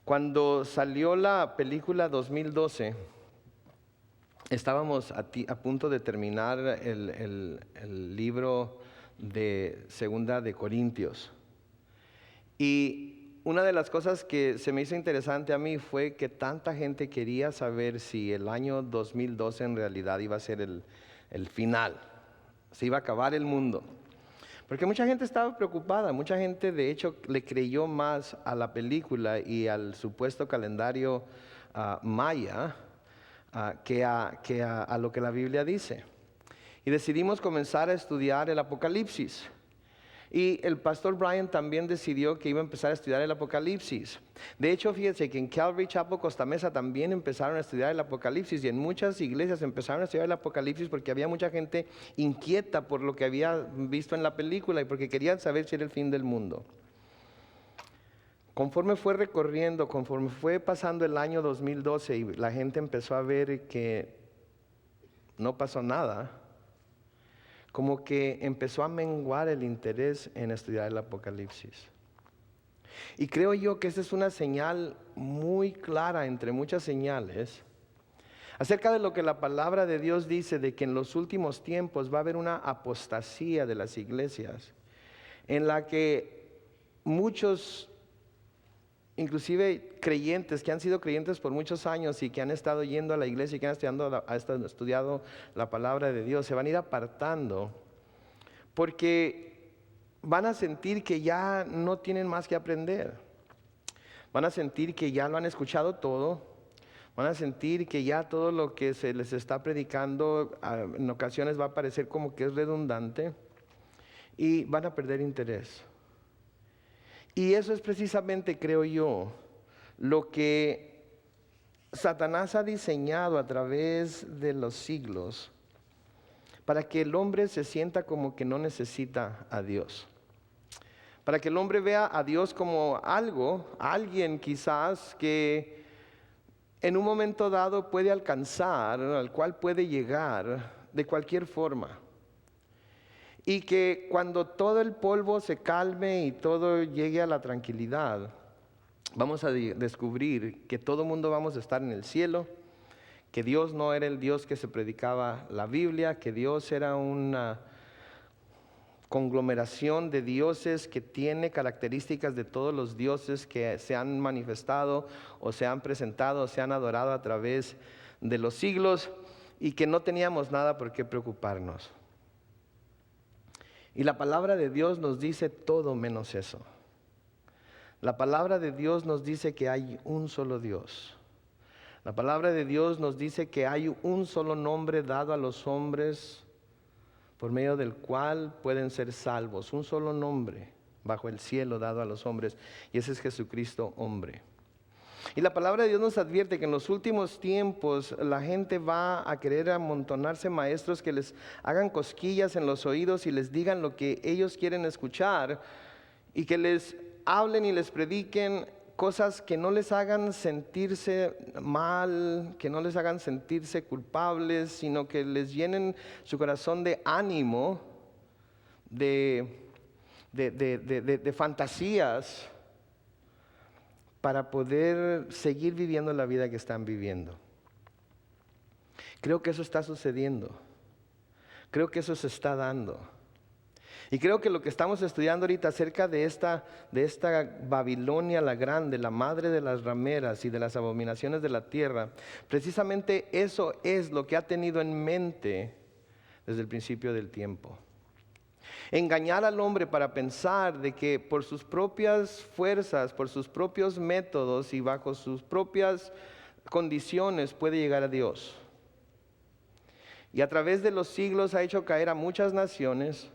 Cuando salió la película 2012, estábamos a punto de terminar el libro de Segunda de Corintios. Y una de las cosas que se me hizo interesante a mí fue que tanta gente quería saber si el año 2012 en realidad iba a ser el final, se iba a acabar el mundo. Porque mucha gente estaba preocupada, mucha gente de hecho le creyó más a la película y al supuesto calendario maya que a lo que la Biblia dice. Y decidimos comenzar a estudiar el Apocalipsis. Y el pastor Brian también decidió que iba a empezar a estudiar el Apocalipsis. De hecho, fíjense que en Calvary Chapel Costa Mesa también empezaron a estudiar el Apocalipsis, y en muchas iglesias empezaron a estudiar el Apocalipsis porque había mucha gente inquieta por lo que había visto en la película y porque querían saber si era el fin del mundo. Conforme fue recorriendo, conforme fue pasando el año 2012 y la gente empezó a ver que no pasó nada, como que empezó a menguar el interés en estudiar el Apocalipsis. Y creo yo que esa es una señal muy clara entre muchas señales acerca de lo que la palabra de Dios dice, de que en los últimos tiempos va a haber una apostasía de las iglesias, en la que muchos, inclusive creyentes que han sido creyentes por muchos años y que han estado yendo a la iglesia y que han estudiado la palabra de Dios, se van a ir apartando porque van a sentir que ya no tienen más que aprender. Van a sentir que ya lo han escuchado todo. Van a sentir que ya todo lo que se les está predicando en ocasiones va a parecer como que es redundante y van a perder interés. Y eso es precisamente, creo yo, lo que Satanás ha diseñado a través de los siglos para que el hombre se sienta como que no necesita a Dios. Para que el hombre vea a Dios como alguien quizás que en un momento dado puede alcanzar, al cual puede llegar de cualquier forma. Y que cuando todo el polvo se calme y todo llegue a la tranquilidad, vamos a descubrir que todo mundo vamos a estar en el cielo, que Dios no era el Dios que se predicaba la Biblia, que Dios era una conglomeración de dioses que tiene características de todos los dioses que se han manifestado o se han presentado o se han adorado a través de los siglos, y que no teníamos nada por qué preocuparnos. Y la palabra de Dios nos dice todo menos eso. La palabra de Dios nos dice que hay un solo Dios. La palabra de Dios nos dice que hay un solo nombre dado a los hombres por medio del cual pueden ser salvos. Un solo nombre bajo el cielo dado a los hombres, y ese es Jesucristo hombre. Y la palabra de Dios nos advierte que en los últimos tiempos la gente va a querer amontonarse maestros que les hagan cosquillas en los oídos y les digan lo que ellos quieren escuchar, y que les hablen y les prediquen cosas que no les hagan sentirse mal, que no les hagan sentirse culpables, sino que les llenen su corazón de ánimo, de fantasías, para poder seguir viviendo la vida que están viviendo. Creo que eso está sucediendo. Creo que eso se está dando. Y creo que lo que estamos estudiando ahorita acerca de esta Babilonia la grande, la madre de las rameras y de las abominaciones de la tierra, precisamente eso es lo que ha tenido en mente desde el principio del tiempo. Engañar al hombre para pensar de que por sus propias fuerzas, por sus propios métodos y bajo sus propias condiciones puede llegar a Dios. Y a través de los siglos ha hecho caer a muchas naciones,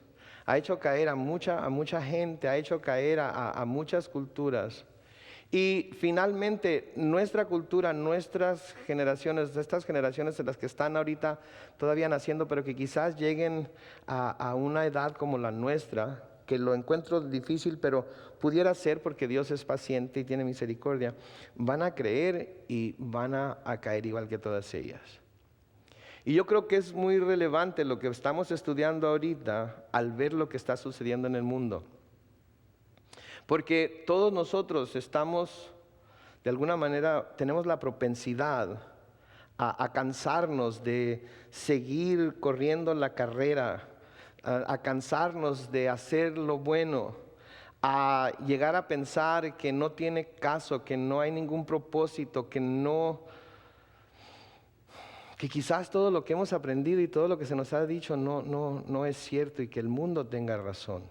ha hecho caer a mucha gente, ha hecho caer a muchas culturas. Y finalmente nuestra cultura, nuestras generaciones, estas generaciones de las que están ahorita todavía naciendo, pero que quizás lleguen a una edad como la nuestra, que lo encuentro difícil, pero pudiera ser porque Dios es paciente y tiene misericordia, van a creer y van a caer igual que todas ellas. Y yo creo que es muy relevante lo que estamos estudiando ahorita al ver lo que está sucediendo en el mundo. Porque todos nosotros estamos De alguna manera tenemos la propensidad a cansarnos de seguir corriendo la carrera, a cansarnos de hacer lo bueno, a llegar a pensar que no tiene caso, que no hay ningún propósito, que quizás todo lo que hemos aprendido y todo lo que se nos ha dicho no es cierto y que el mundo tenga razón.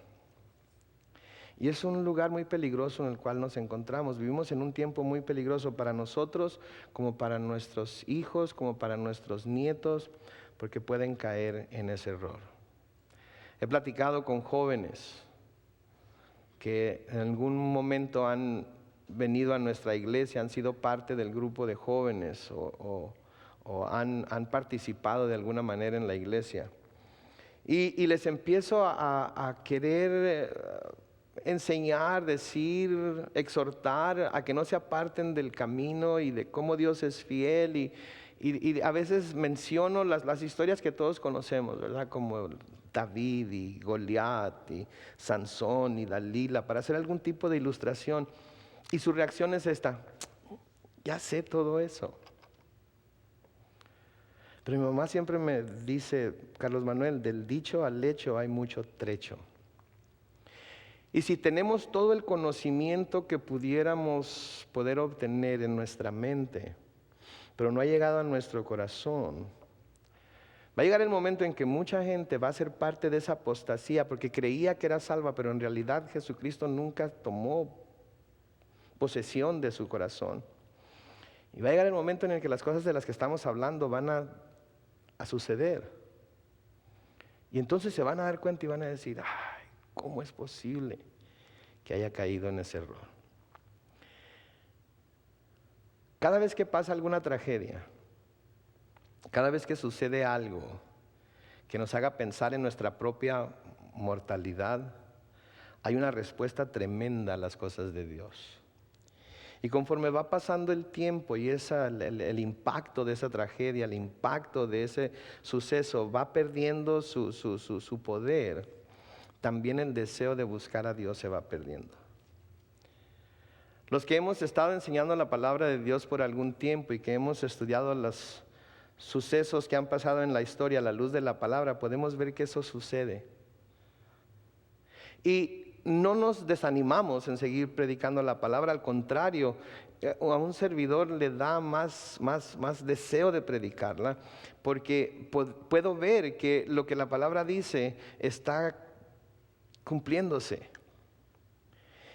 Y es un lugar muy peligroso en el cual nos encontramos. Vivimos en un tiempo muy peligroso para nosotros, como para nuestros hijos, como para nuestros nietos, porque pueden caer en ese error. He platicado con jóvenes que en algún momento han venido a nuestra iglesia, han sido parte del grupo de jóvenes o han participado de alguna manera en la iglesia. Y les empiezo a querer enseñar, decir, exhortar a que no se aparten del camino y de cómo Dios es fiel y a veces menciono las historias que todos conocemos, ¿verdad? Como David y Goliat y Sansón y Dalila, para hacer algún tipo de ilustración. Y su reacción es esta: ya sé todo eso. Pero mi mamá siempre me dice: Carlos Manuel, del dicho al hecho hay mucho trecho. Y si tenemos todo el conocimiento que pudiéramos poder obtener en nuestra mente, pero no ha llegado a nuestro corazón, va a llegar el momento en que mucha gente va a ser parte de esa apostasía porque creía que era salva, pero en realidad Jesucristo nunca tomó posesión de su corazón. Y va a llegar el momento en el que las cosas de las que estamos hablando van a suceder. Y entonces se van a dar cuenta y van a decir: ay, ¿cómo es posible que haya caído en ese error? Cada vez que pasa alguna tragedia, cada vez que sucede algo que nos haga pensar en nuestra propia mortalidad, hay una respuesta tremenda a las cosas de Dios. Y conforme va pasando el tiempo y el impacto de esa tragedia, el impacto de ese suceso va perdiendo su poder, también el deseo de buscar a Dios se va perdiendo. Los que hemos estado enseñando la palabra de Dios por algún tiempo y que hemos estudiado los sucesos que han pasado en la historia a la luz de la palabra, podemos ver que eso sucede. Y no nos desanimamos en seguir predicando la palabra, al contrario, a un servidor le da más deseo de predicarla, porque puedo ver que lo que la palabra dice está cumpliéndose.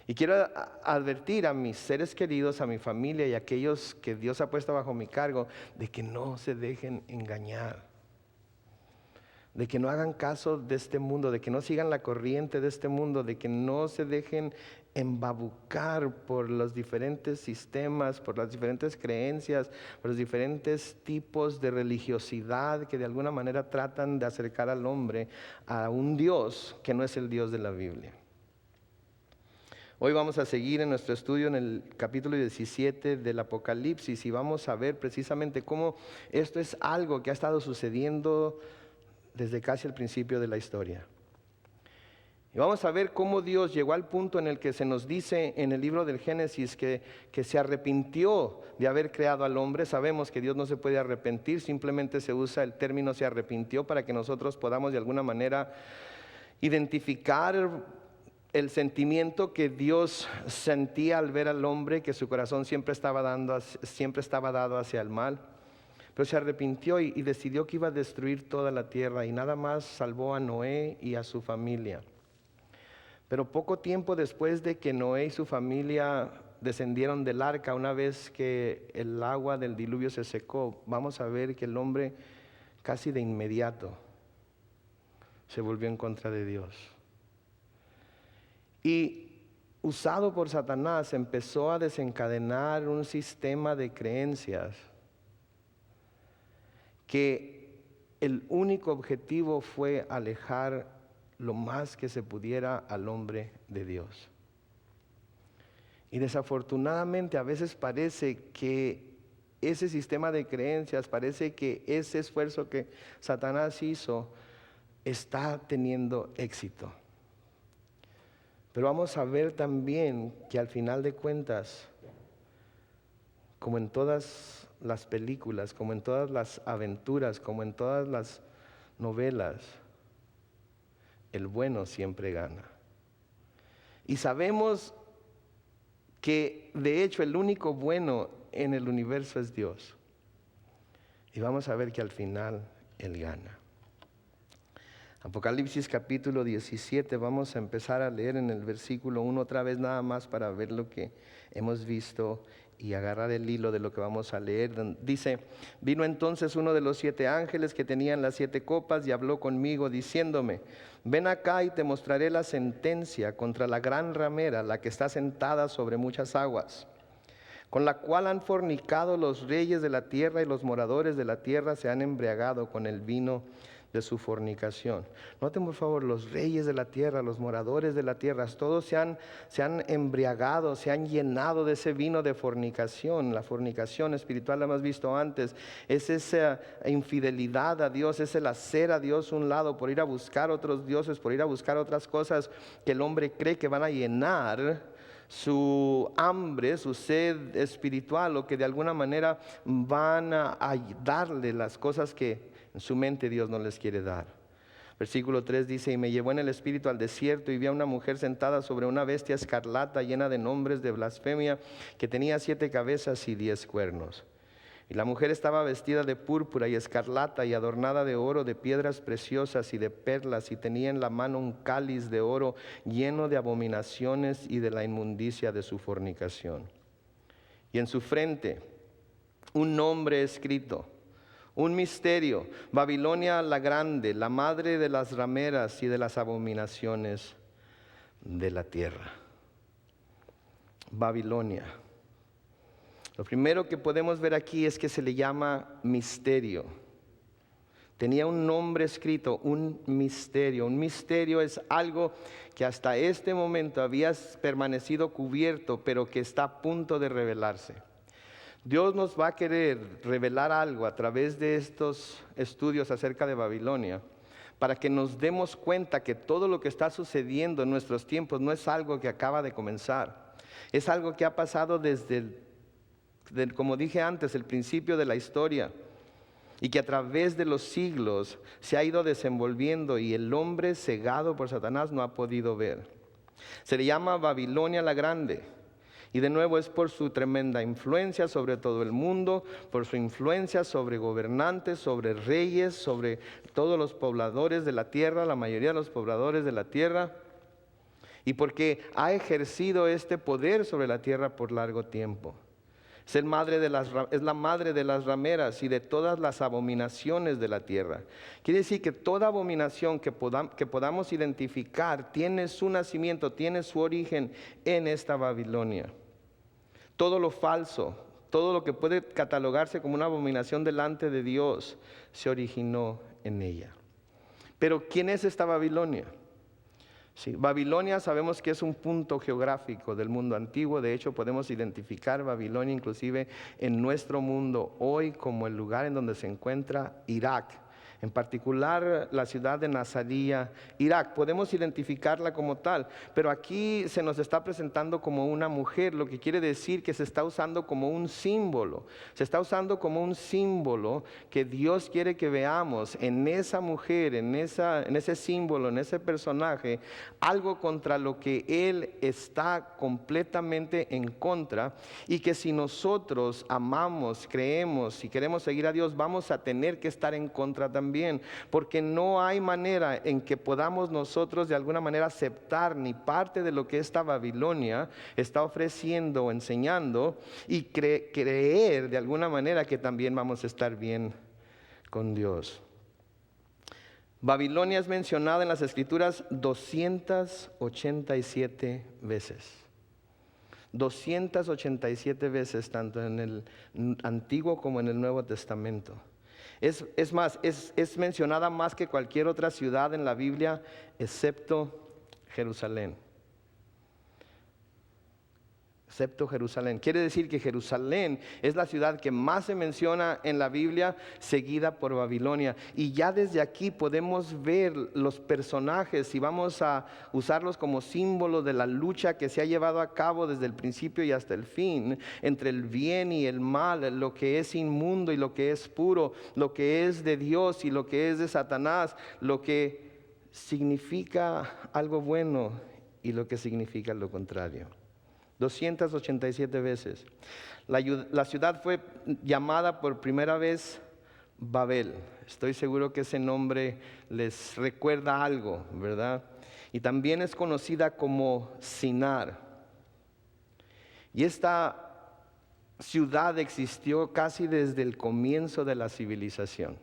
Y quiero advertir a mis seres queridos, a mi familia y a aquellos que Dios ha puesto bajo mi cargo, de que no se dejen engañar, de que no hagan caso de este mundo, de que no sigan la corriente de este mundo, de que no se dejen embabucar por los diferentes sistemas, por las diferentes creencias, por los diferentes tipos de religiosidad que de alguna manera tratan de acercar al hombre a un Dios que no es el Dios de la Biblia. Hoy vamos a seguir en nuestro estudio en el capítulo 17 del Apocalipsis y vamos a ver precisamente cómo esto es algo que ha estado sucediendo desde casi el principio de la historia. Y vamos a ver cómo Dios llegó al punto en el que se nos dice en el libro del Génesis que se arrepintió de haber creado al hombre. Sabemos que Dios no se puede arrepentir, simplemente se usa el término se arrepintió para que nosotros podamos de alguna manera identificar el sentimiento que Dios sentía al ver al hombre, que su corazón siempre estaba dado hacia el mal. Pero se arrepintió y decidió que iba a destruir toda la tierra y nada más salvó a Noé y a su familia. Pero poco tiempo después de que Noé y su familia descendieron del arca, una vez que el agua del diluvio se secó, vamos a ver que el hombre casi de inmediato se volvió en contra de Dios. Y usado por Satanás empezó a desencadenar un sistema de creencias que el único objetivo fue alejar lo más que se pudiera al hombre de Dios. Y desafortunadamente a veces parece que ese sistema de creencias, parece que ese esfuerzo que Satanás hizo está teniendo éxito. Pero vamos a ver también que al final de cuentas como en todas las películas, como en todas las aventuras, como en todas las novelas, el bueno siempre gana. Y sabemos que de hecho el único bueno en el universo es Dios. Y vamos a ver que al final Él gana. Apocalipsis capítulo 17, vamos a empezar a leer en el versículo 1 otra vez nada más para ver lo que hemos visto y agarrar el hilo de lo que vamos a leer. Dice, vino entonces uno de los 7 ángeles que tenían las 7 copas y habló conmigo diciéndome, ven acá y te mostraré la sentencia contra la gran ramera, la que está sentada sobre muchas aguas, con la cual han fornicado los reyes de la tierra y los moradores de la tierra se han embriagado con el vino de su fornicación. Noten por favor, los reyes de la tierra, los moradores de la tierra, todos se han embriagado, se han llenado de ese vino de fornicación. La fornicación espiritual la hemos visto antes, es esa infidelidad a Dios, es el hacer a Dios un lado por ir a buscar otros dioses, por ir a buscar otras cosas que el hombre cree que van a llenar su hambre, su sed espiritual, o que de alguna manera van a darle las cosas que en su mente Dios no les quiere dar. Versículo 3 dice, y me llevó en el espíritu al desierto y vi a una mujer sentada sobre una bestia escarlata llena de nombres de blasfemia, que tenía 7 cabezas y 10 cuernos. Y la mujer estaba vestida de púrpura y escarlata y adornada de oro, de piedras preciosas y de perlas, y tenía en la mano un cáliz de oro lleno de abominaciones y de la inmundicia de su fornicación. Y en su frente un nombre escrito, un misterio, Babilonia la grande, la madre de las rameras y de las abominaciones de la tierra. Babilonia. Lo primero que podemos ver aquí es que se le llama misterio. Tenía un nombre escrito, un misterio. Un misterio es algo que hasta este momento había permanecido cubierto, pero que está a punto de revelarse. Dios nos va a querer revelar algo a través de estos estudios acerca de Babilonia, para que nos demos cuenta que todo lo que está sucediendo en nuestros tiempos no es algo que acaba de comenzar. Es algo que ha pasado desde como dije antes, el principio de la historia, y que a través de los siglos se ha ido desenvolviendo y el hombre cegado por Satanás no ha podido ver. Se le llama Babilonia la grande. Y de nuevo es por su tremenda influencia sobre todo el mundo, por su influencia sobre gobernantes, sobre reyes, sobre todos los pobladores de la tierra, la mayoría de los pobladores de la tierra, y porque ha ejercido este poder sobre la tierra por largo tiempo. Es la madre de las rameras y de todas las abominaciones de la tierra. Quiere decir que toda abominación que podamos identificar tiene su nacimiento, tiene su origen en esta Babilonia. Todo lo falso, todo lo que puede catalogarse como una abominación delante de Dios, se originó en ella. Pero ¿quién es esta Babilonia? Sí, Babilonia sabemos que es un punto geográfico del mundo antiguo. De hecho, podemos identificar Babilonia inclusive en nuestro mundo hoy como el lugar en donde se encuentra Irak. En particular la ciudad de Nazaría, Irak. Podemos identificarla como tal, pero aquí se nos está presentando como una mujer, lo que quiere decir que se está usando como un símbolo. Se está usando como un símbolo que Dios quiere que veamos en esa mujer, en ese símbolo, en ese personaje, algo contra lo que Él está completamente en contra, y que si nosotros amamos, creemos y queremos seguir a Dios, vamos a tener que estar en contra también, porque no hay manera en que podamos nosotros de alguna manera aceptar ni parte de lo que esta Babilonia está ofreciendo o enseñando y creer de alguna manera que también vamos a estar bien con Dios. Babilonia es mencionada en las Escrituras 287 veces. 287 veces, tanto en el Antiguo como en el Nuevo Testamento. Es más, es mencionada más que cualquier otra ciudad en la Biblia, excepto Jerusalén. excepto Jerusalén. Quiere decir que Jerusalén es la ciudad que más se menciona en la Biblia, seguida por Babilonia. Y ya desde aquí podemos ver los personajes, y vamos a usarlos como símbolo de la lucha que se ha llevado a cabo desde el principio y hasta el fin, entre el bien y el mal, lo que es inmundo y lo que es puro, lo que es de Dios y lo que es de Satanás, lo que significa algo bueno y lo que significa lo contrario. 287 veces. La ciudad fue llamada por primera vez Babel. Estoy seguro que ese nombre les recuerda algo, ¿verdad? Y también es conocida como Sinar. Y esta ciudad existió casi desde el comienzo de la civilización.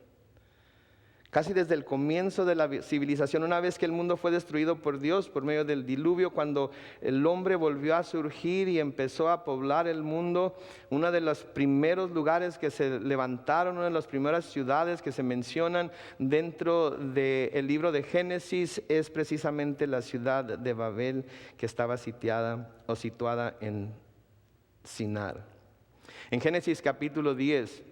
Casi desde el comienzo de la civilización, una vez que el mundo fue destruido por Dios por medio del diluvio, cuando el hombre volvió a surgir y empezó a poblar el mundo, uno de los primeros lugares que se levantaron, una de las primeras ciudades que se mencionan dentro del libro de Génesis es precisamente la ciudad de Babel, que estaba sitiada o situada en Sinar. En Génesis capítulo 10,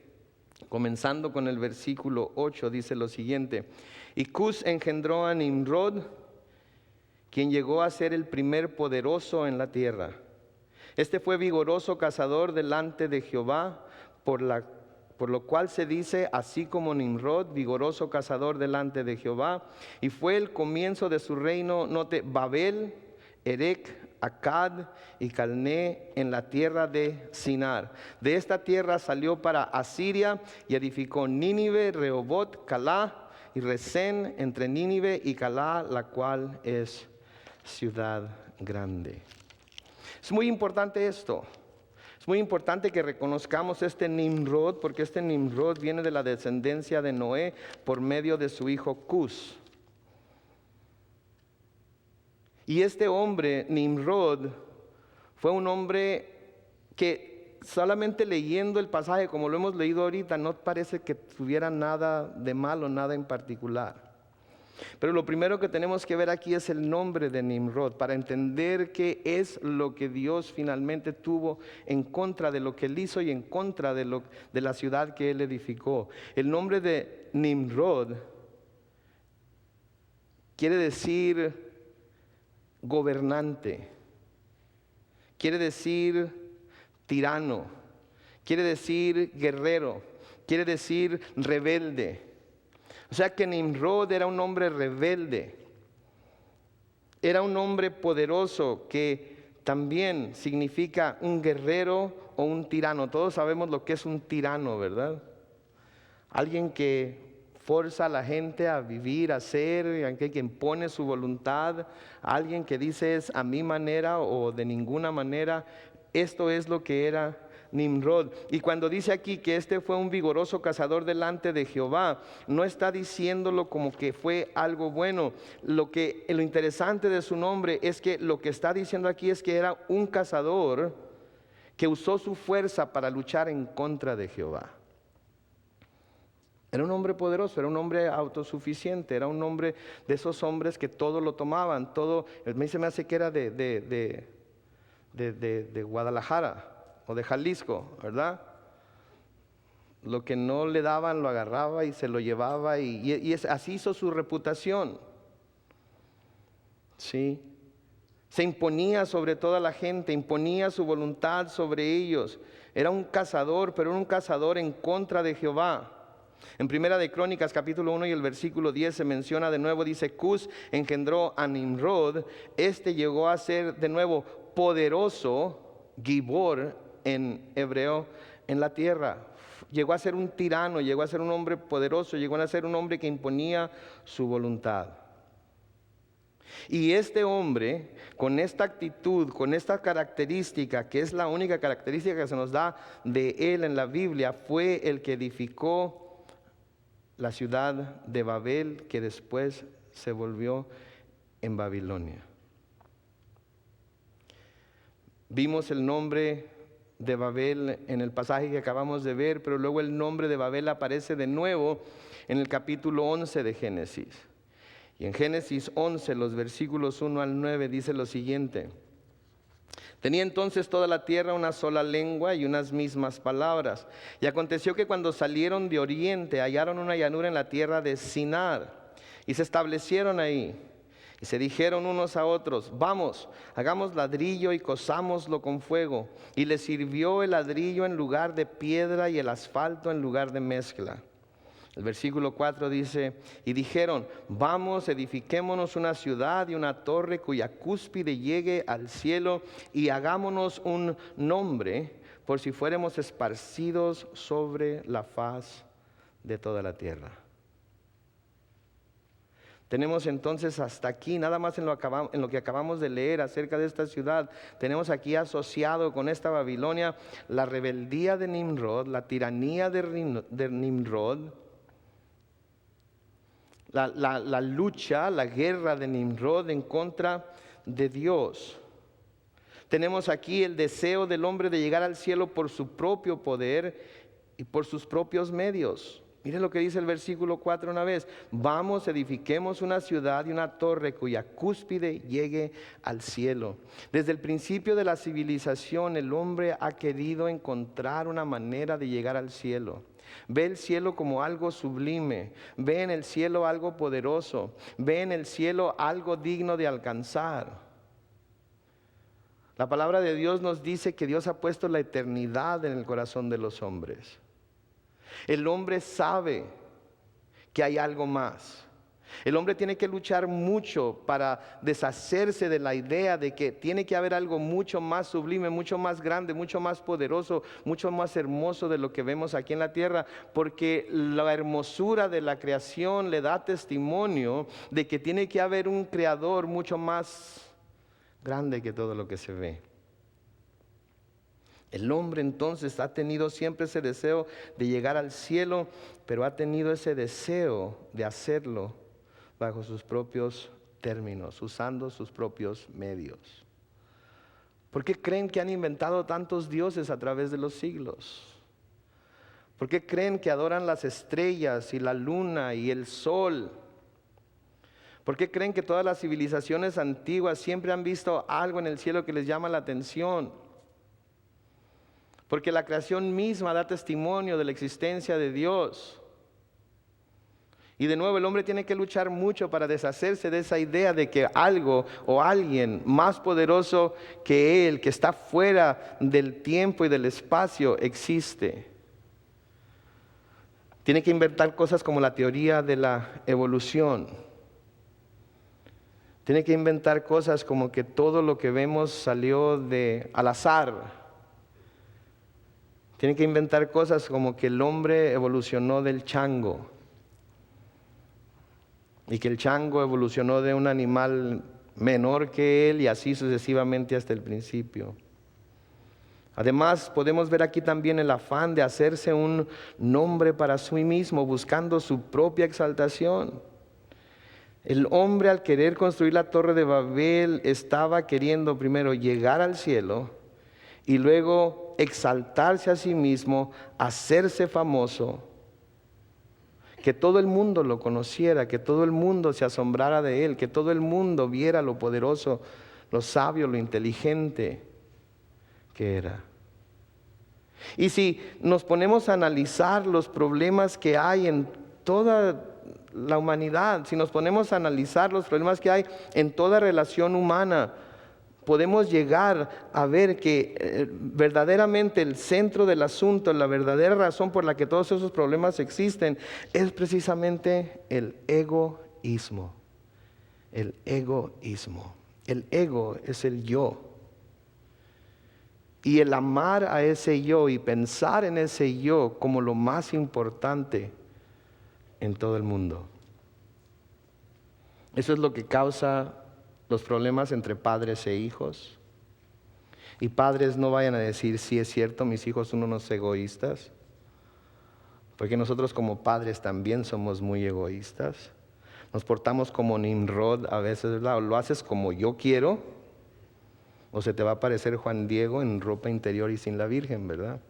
comenzando con el versículo 8, dice lo siguiente: y Cus engendró a Nimrod, quien llegó a ser el primer poderoso en la tierra. Este fue vigoroso cazador delante de Jehová, por lo cual se dice, así como Nimrod, vigoroso cazador delante de Jehová. Y fue el comienzo de su reino, note, Babel, Erec, Akkad y Calné en la tierra de Sinar. De esta tierra salió para Asiria y edificó Nínive, Rehobot, Calá y Resén entre Nínive y Calá, la cual es ciudad grande. Es muy importante esto. Es muy importante que reconozcamos este Nimrod, porque este Nimrod viene de la descendencia de Noé por medio de su hijo Cus. Y este hombre, Nimrod, fue un hombre que solamente leyendo el pasaje como lo hemos leído ahorita, no parece que tuviera nada de malo, nada en particular. Pero lo primero que tenemos que ver aquí es el nombre de Nimrod, para entender qué es lo que Dios finalmente tuvo en contra de lo que él hizo y en contra de la ciudad que él edificó. El nombre de Nimrod quiere decir gobernante, quiere decir tirano, quiere decir guerrero, quiere decir rebelde. O sea que Nimrod era un hombre rebelde, era un hombre poderoso, que también significa un guerrero o un tirano. Todos sabemos lo que es un tirano, ¿verdad? Alguien que forza a la gente a vivir, a ser, que impone su voluntad, alguien que dice es a mi manera o de ninguna manera. Esto es lo que era Nimrod. Y cuando dice aquí que este fue un vigoroso cazador delante de Jehová, no está diciéndolo como que fue algo bueno. Lo interesante de su nombre es que lo que está diciendo aquí es que era un cazador que usó su fuerza para luchar en contra de Jehová. Era un hombre poderoso, era un hombre autosuficiente, era un hombre de esos hombres que todo lo tomaban, todo. A mí se me hace que era de Guadalajara o de Jalisco, ¿verdad? Lo que no le daban lo agarraba y se lo llevaba y así hizo su reputación. ¿Sí? Se imponía sobre toda la gente, imponía su voluntad sobre ellos. Era un cazador, pero era un cazador en contra de Jehová. En Primera de Crónicas capítulo 1 y el versículo 10 se menciona de nuevo, dice: Cus engendró a Nimrod, este llegó a ser de nuevo poderoso, Gibor en hebreo, en la tierra. Llegó a ser un tirano, llegó a ser un hombre poderoso, llegó a ser un hombre que imponía su voluntad. Y este hombre, con esta actitud, con esta característica, que es la única característica que se nos da de él en la Biblia, fue el que edificó la ciudad de Babel, que después se volvió en Babilonia. Vimos el nombre de Babel en el pasaje que acabamos de ver, pero luego el nombre de Babel aparece de nuevo en el capítulo 11 de Génesis. Y en Génesis 11, los versículos 1 al 9, dice lo siguiente: Tenía entonces toda la tierra una sola lengua y unas mismas palabras. Y aconteció que cuando salieron de oriente hallaron una llanura en la tierra de Sinar y se establecieron ahí. Y se dijeron unos a otros: vamos, hagamos ladrillo y cosámoslo con fuego. Y les sirvió el ladrillo en lugar de piedra y el asfalto en lugar de mezcla. El versículo 4 dice: y dijeron: vamos, edifiquémonos una ciudad y una torre cuya cúspide llegue al cielo, y hagámonos un nombre, por si fuéramos esparcidos sobre la faz de toda la tierra. Tenemos entonces hasta aquí, nada más en lo que acabamos de leer acerca de esta ciudad, tenemos aquí asociado con esta Babilonia la rebeldía de Nimrod, la tiranía de Nimrod, la lucha, la guerra de Nimrod en contra de Dios. Tenemos aquí el deseo del hombre de llegar al cielo por su propio poder y por sus propios medios. Miren lo que dice el versículo 4 una vez: vamos, edifiquemos una ciudad y una torre cuya cúspide llegue al cielo. Desde el principio de la civilización, el hombre ha querido encontrar una manera de llegar al cielo. Ve el cielo como algo sublime, ve en el cielo algo poderoso, ve en el cielo algo digno de alcanzar. La palabra de Dios nos dice que Dios ha puesto la eternidad en el corazón de los hombres. El hombre sabe que hay algo más. El hombre tiene que luchar mucho para deshacerse de la idea de que tiene que haber algo mucho más sublime, mucho más grande, mucho más poderoso, mucho más hermoso de lo que vemos aquí en la tierra, porque la hermosura de la creación le da testimonio de que tiene que haber un creador mucho más grande que todo lo que se ve. El hombre entonces ha tenido siempre ese deseo de llegar al cielo, pero ha tenido ese deseo de hacerlo bajo sus propios términos, usando sus propios medios. ¿Por qué creen que han inventado tantos dioses a través de los siglos? ¿Por qué creen que adoran las estrellas y la luna y el sol? ¿Por qué creen que todas las civilizaciones antiguas siempre han visto algo en el cielo que les llama la atención? Porque la creación misma da testimonio de la existencia de Dios. Y de nuevo el hombre tiene que luchar mucho para deshacerse de esa idea de que algo o alguien más poderoso que él, que está fuera del tiempo y del espacio, existe. Tiene que inventar cosas como la teoría de la evolución. Tiene que inventar cosas como que todo lo que vemos salió al azar. Tiene que inventar cosas como que el hombre evolucionó del chango y que el chango evolucionó de un animal menor que él y así sucesivamente hasta el principio. Además, podemos ver aquí también el afán de hacerse un nombre para sí mismo, buscando su propia exaltación. El hombre, al querer construir la torre de Babel, estaba queriendo primero llegar al cielo y luego exaltarse a sí mismo, hacerse famoso, que todo el mundo lo conociera, que todo el mundo se asombrara de él, que todo el mundo viera lo poderoso, lo sabio, lo inteligente que era. Y si nos ponemos a analizar los problemas que hay en toda la humanidad, si nos ponemos a analizar los problemas que hay en toda relación humana, podemos llegar a ver que verdaderamente el centro del asunto, la verdadera razón por la que todos esos problemas existen, es precisamente el egoísmo. El egoísmo. El ego es el yo. Y el amar a ese yo y pensar en ese yo como lo más importante en todo el mundo. Eso es lo que causa los problemas entre padres e hijos. Y padres, no vayan a decir: sí, es cierto, mis hijos son unos egoístas, porque nosotros como padres también somos muy egoístas. Nos portamos como Nimrod a veces, ¿verdad? O lo haces como yo quiero, o se te va a aparecer Juan Diego en ropa interior y sin la Virgen, ¿verdad?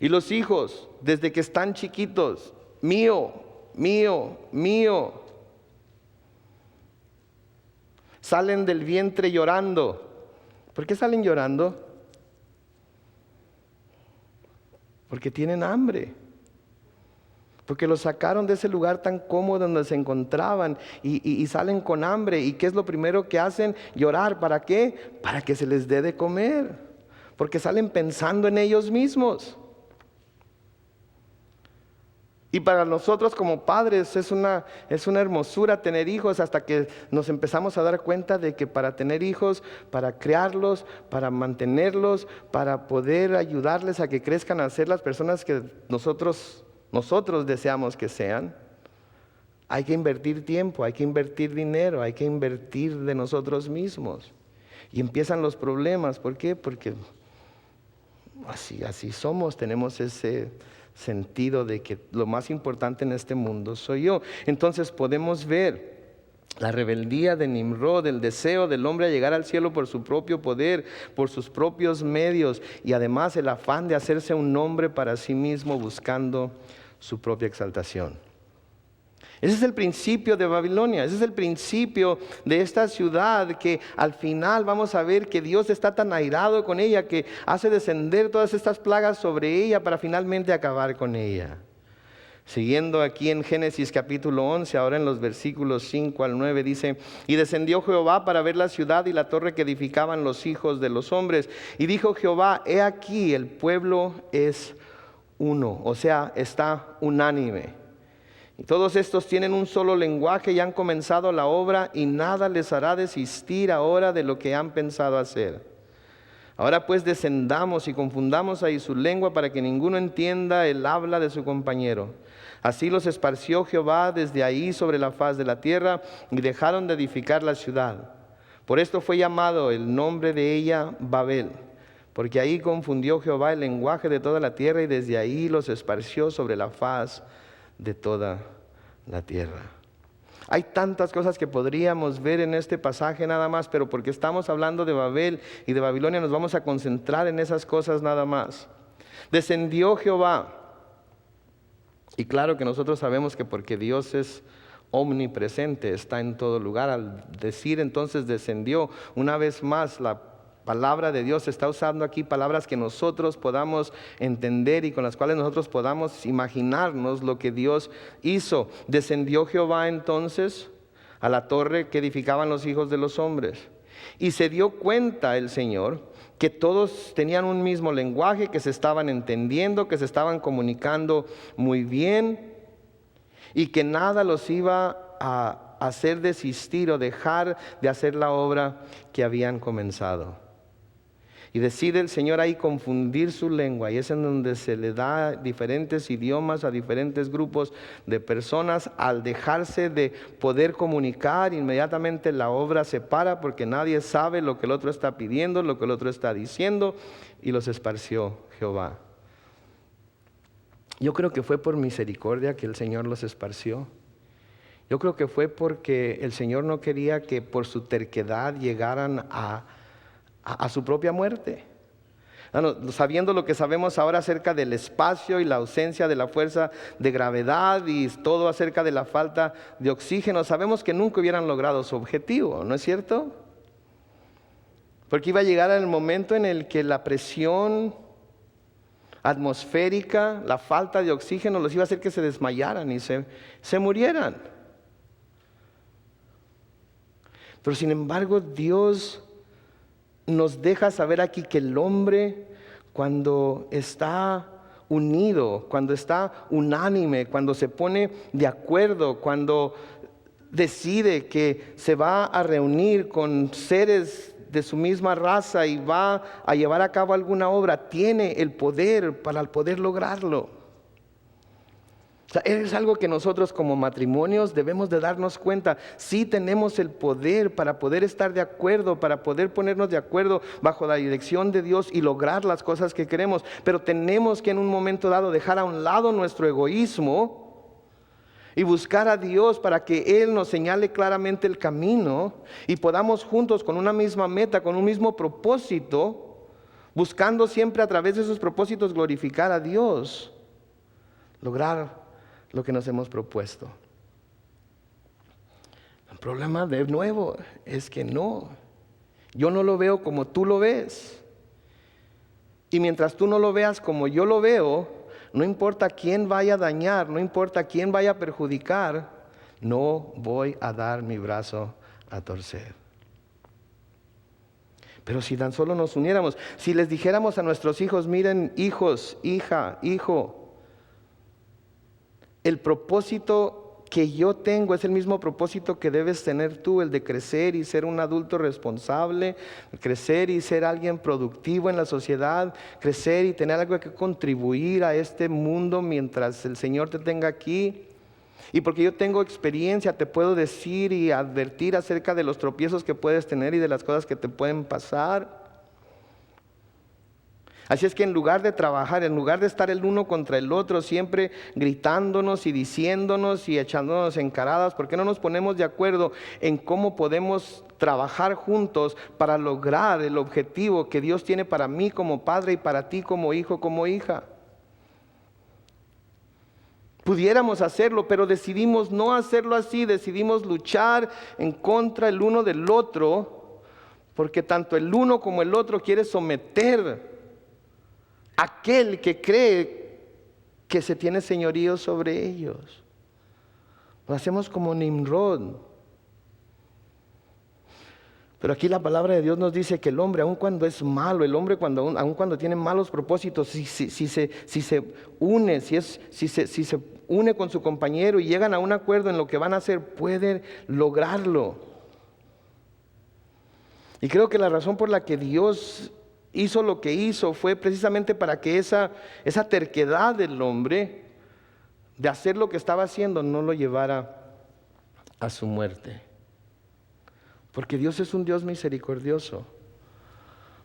Y los hijos, desde que están chiquitos: mío, mío, mío. Salen del vientre llorando. ¿Por qué salen llorando? Porque tienen hambre. Porque los sacaron de ese lugar tan cómodo donde se encontraban y salen con hambre. ¿Y qué es lo primero que hacen? Llorar. ¿Para qué? Para que se les dé de comer. Porque salen pensando en ellos mismos. Y para nosotros como padres es una hermosura tener hijos, hasta que nos empezamos a dar cuenta de que para tener hijos, para criarlos, para mantenerlos, para poder ayudarles a que crezcan a ser las personas que nosotros deseamos que sean, hay que invertir tiempo, hay que invertir dinero, hay que invertir de nosotros mismos. Y empiezan los problemas. ¿Por qué? Porque así somos, tenemos ese sentido de que lo más importante en este mundo soy yo. Entonces podemos ver la rebeldía de Nimrod, el deseo del hombre a llegar al cielo por su propio poder, por sus propios medios, y además el afán de hacerse un nombre para sí mismo buscando su propia exaltación. Ese es el principio de Babilonia, ese es el principio de esta ciudad, que al final vamos a ver que Dios está tan airado con ella que hace descender todas estas plagas sobre ella para finalmente acabar con ella. Siguiendo aquí en Génesis capítulo 11, ahora en los versículos 5 al 9 dice: y descendió Jehová para ver la ciudad y la torre que edificaban los hijos de los hombres. Y dijo Jehová: he aquí el pueblo es uno, o sea, está unánime. Y todos estos tienen un solo lenguaje y han comenzado la obra, y nada les hará desistir ahora de lo que han pensado hacer. Ahora pues descendamos y confundamos ahí su lengua, para que ninguno entienda el habla de su compañero. Así los esparció Jehová desde ahí sobre la faz de la tierra, y dejaron de edificar la ciudad. Por esto fue llamado el nombre de ella Babel, porque ahí confundió Jehová el lenguaje de toda la tierra, y desde ahí los esparció sobre la faz de toda la tierra. Hay tantas cosas que podríamos ver en este pasaje nada más, pero porque estamos hablando de Babel y de Babilonia, nos vamos a concentrar en esas cosas nada más. Descendió Jehová. Y claro que nosotros sabemos que porque Dios es omnipresente, está en todo lugar. Al decir entonces descendió, una vez más la palabra de Dios está usando aquí palabras que nosotros podamos entender y con las cuales nosotros podamos imaginarnos lo que Dios hizo. Descendió Jehová entonces a la torre que edificaban los hijos de los hombres, y se dio cuenta el Señor que todos tenían un mismo lenguaje, que se estaban entendiendo, que se estaban comunicando muy bien, y que nada los iba a hacer desistir o dejar de hacer la obra que habían comenzado. Y decide el Señor ahí confundir su lengua, y es en donde se le da diferentes idiomas a diferentes grupos de personas. Al dejarse de poder comunicar, inmediatamente la obra se para, porque nadie sabe lo que el otro está pidiendo, lo que el otro está diciendo, y los esparció Jehová. Yo creo que fue por misericordia que el Señor los esparció. Yo creo que fue porque el Señor no quería que por su terquedad llegaran a su propia muerte. Sabiendo lo que sabemos ahora acerca del espacio y la ausencia de la fuerza de gravedad y todo acerca de la falta de oxígeno, sabemos que nunca hubieran logrado su objetivo, ¿no es cierto? Porque iba a llegar el momento en el que la presión atmosférica, la falta de oxígeno los iba a hacer que se desmayaran y se murieran. Pero sin embargo Dios nos deja saber aquí que el hombre, cuando está unido, cuando está unánime, cuando se pone de acuerdo, cuando decide que se va a reunir con seres de su misma raza y va a llevar a cabo alguna obra, tiene el poder para poder lograrlo. O sea, es algo que nosotros como matrimonios debemos de darnos cuenta. Sí tenemos el poder para poder estar de acuerdo, para poder ponernos de acuerdo bajo la dirección de Dios y lograr las cosas que queremos. Pero tenemos que en un momento dado dejar a un lado nuestro egoísmo y buscar a Dios para que Él nos señale claramente el camino y podamos juntos con una misma meta, con un mismo propósito, buscando siempre a través de esos propósitos glorificar a Dios, lograr lo que nos hemos propuesto. El problema de nuevo es que no. Yo no lo veo como tú lo ves. Y mientras tú no lo veas como yo lo veo, no importa quién vaya a dañar, no importa quién vaya a perjudicar, no voy a dar mi brazo a torcer. Pero si tan solo nos uniéramos, si les dijéramos a nuestros hijos, miren, hijos, hija, hijo, el propósito que yo tengo es el mismo propósito que debes tener tú, el de crecer y ser un adulto responsable, crecer y ser alguien productivo en la sociedad, crecer y tener algo que contribuir a este mundo mientras el Señor te tenga aquí. Y porque yo tengo experiencia, te puedo decir y advertir acerca de los tropiezos que puedes tener y de las cosas que te pueden pasar. Así es que en lugar de trabajar, en lugar de estar el uno contra el otro, siempre gritándonos y diciéndonos y echándonos encaradas, ¿por qué no nos ponemos de acuerdo en cómo podemos trabajar juntos para lograr el objetivo que Dios tiene para mí como padre y para ti como hijo, como hija? Pudiéramos hacerlo, pero decidimos no hacerlo así, decidimos luchar en contra el uno del otro, porque tanto el uno como el otro quiere someter a aquel que cree que se tiene señorío sobre ellos. Lo hacemos como Nimrod. Pero aquí la palabra de Dios nos dice que el hombre, aun cuando es malo, el hombre aun cuando tiene malos propósitos, si se une con su compañero y llegan a un acuerdo en lo que van a hacer, pueden lograrlo. Y creo que la razón por la que Dios hizo lo que hizo fue precisamente para que esa terquedad del hombre de hacer lo que estaba haciendo no lo llevara a su muerte. Porque Dios es un Dios misericordioso.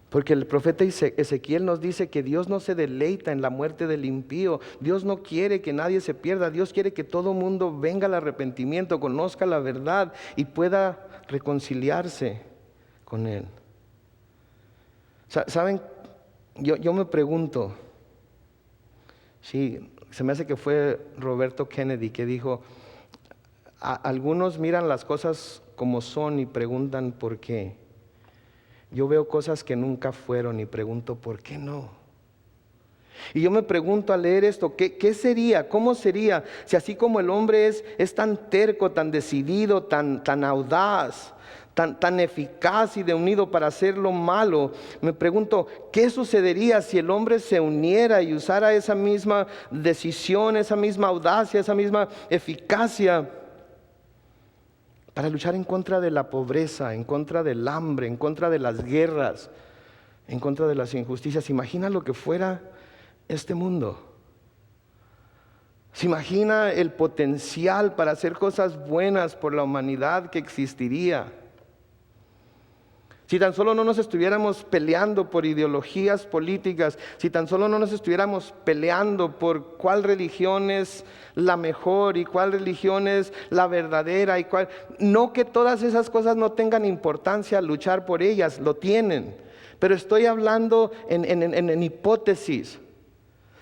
Porque el profeta Ezequiel nos dice que Dios no se deleita en la muerte del impío. Dios no quiere que nadie se pierda. Dios quiere que todo mundo venga al arrepentimiento, conozca la verdad y pueda reconciliarse con Él. ¿Saben? Yo me pregunto, sí, se me hace que fue Roberto Kennedy que dijo, algunos miran las cosas como son y preguntan por qué. Yo veo cosas que nunca fueron y pregunto por qué no. Y yo me pregunto al leer esto, ¿qué sería? ¿Cómo sería si así como el hombre es tan terco, tan decidido, tan audaz, tan eficaz y de unido para hacer lo malo? Me pregunto, ¿qué sucedería si el hombre se uniera y usara esa misma decisión, esa misma audacia, esa misma eficacia para luchar en contra de la pobreza, en contra del hambre, en contra de las guerras, en contra de las injusticias? Imagina lo que fuera este mundo. ¿Se imagina el potencial para hacer cosas buenas por la humanidad que existiría? Si tan solo no nos estuviéramos peleando por ideologías políticas, si tan solo no nos estuviéramos peleando por cuál religión es la mejor y cuál religión es la verdadera y cuál... No que todas esas cosas no tengan importancia, luchar por ellas, lo tienen. Pero estoy hablando en hipótesis.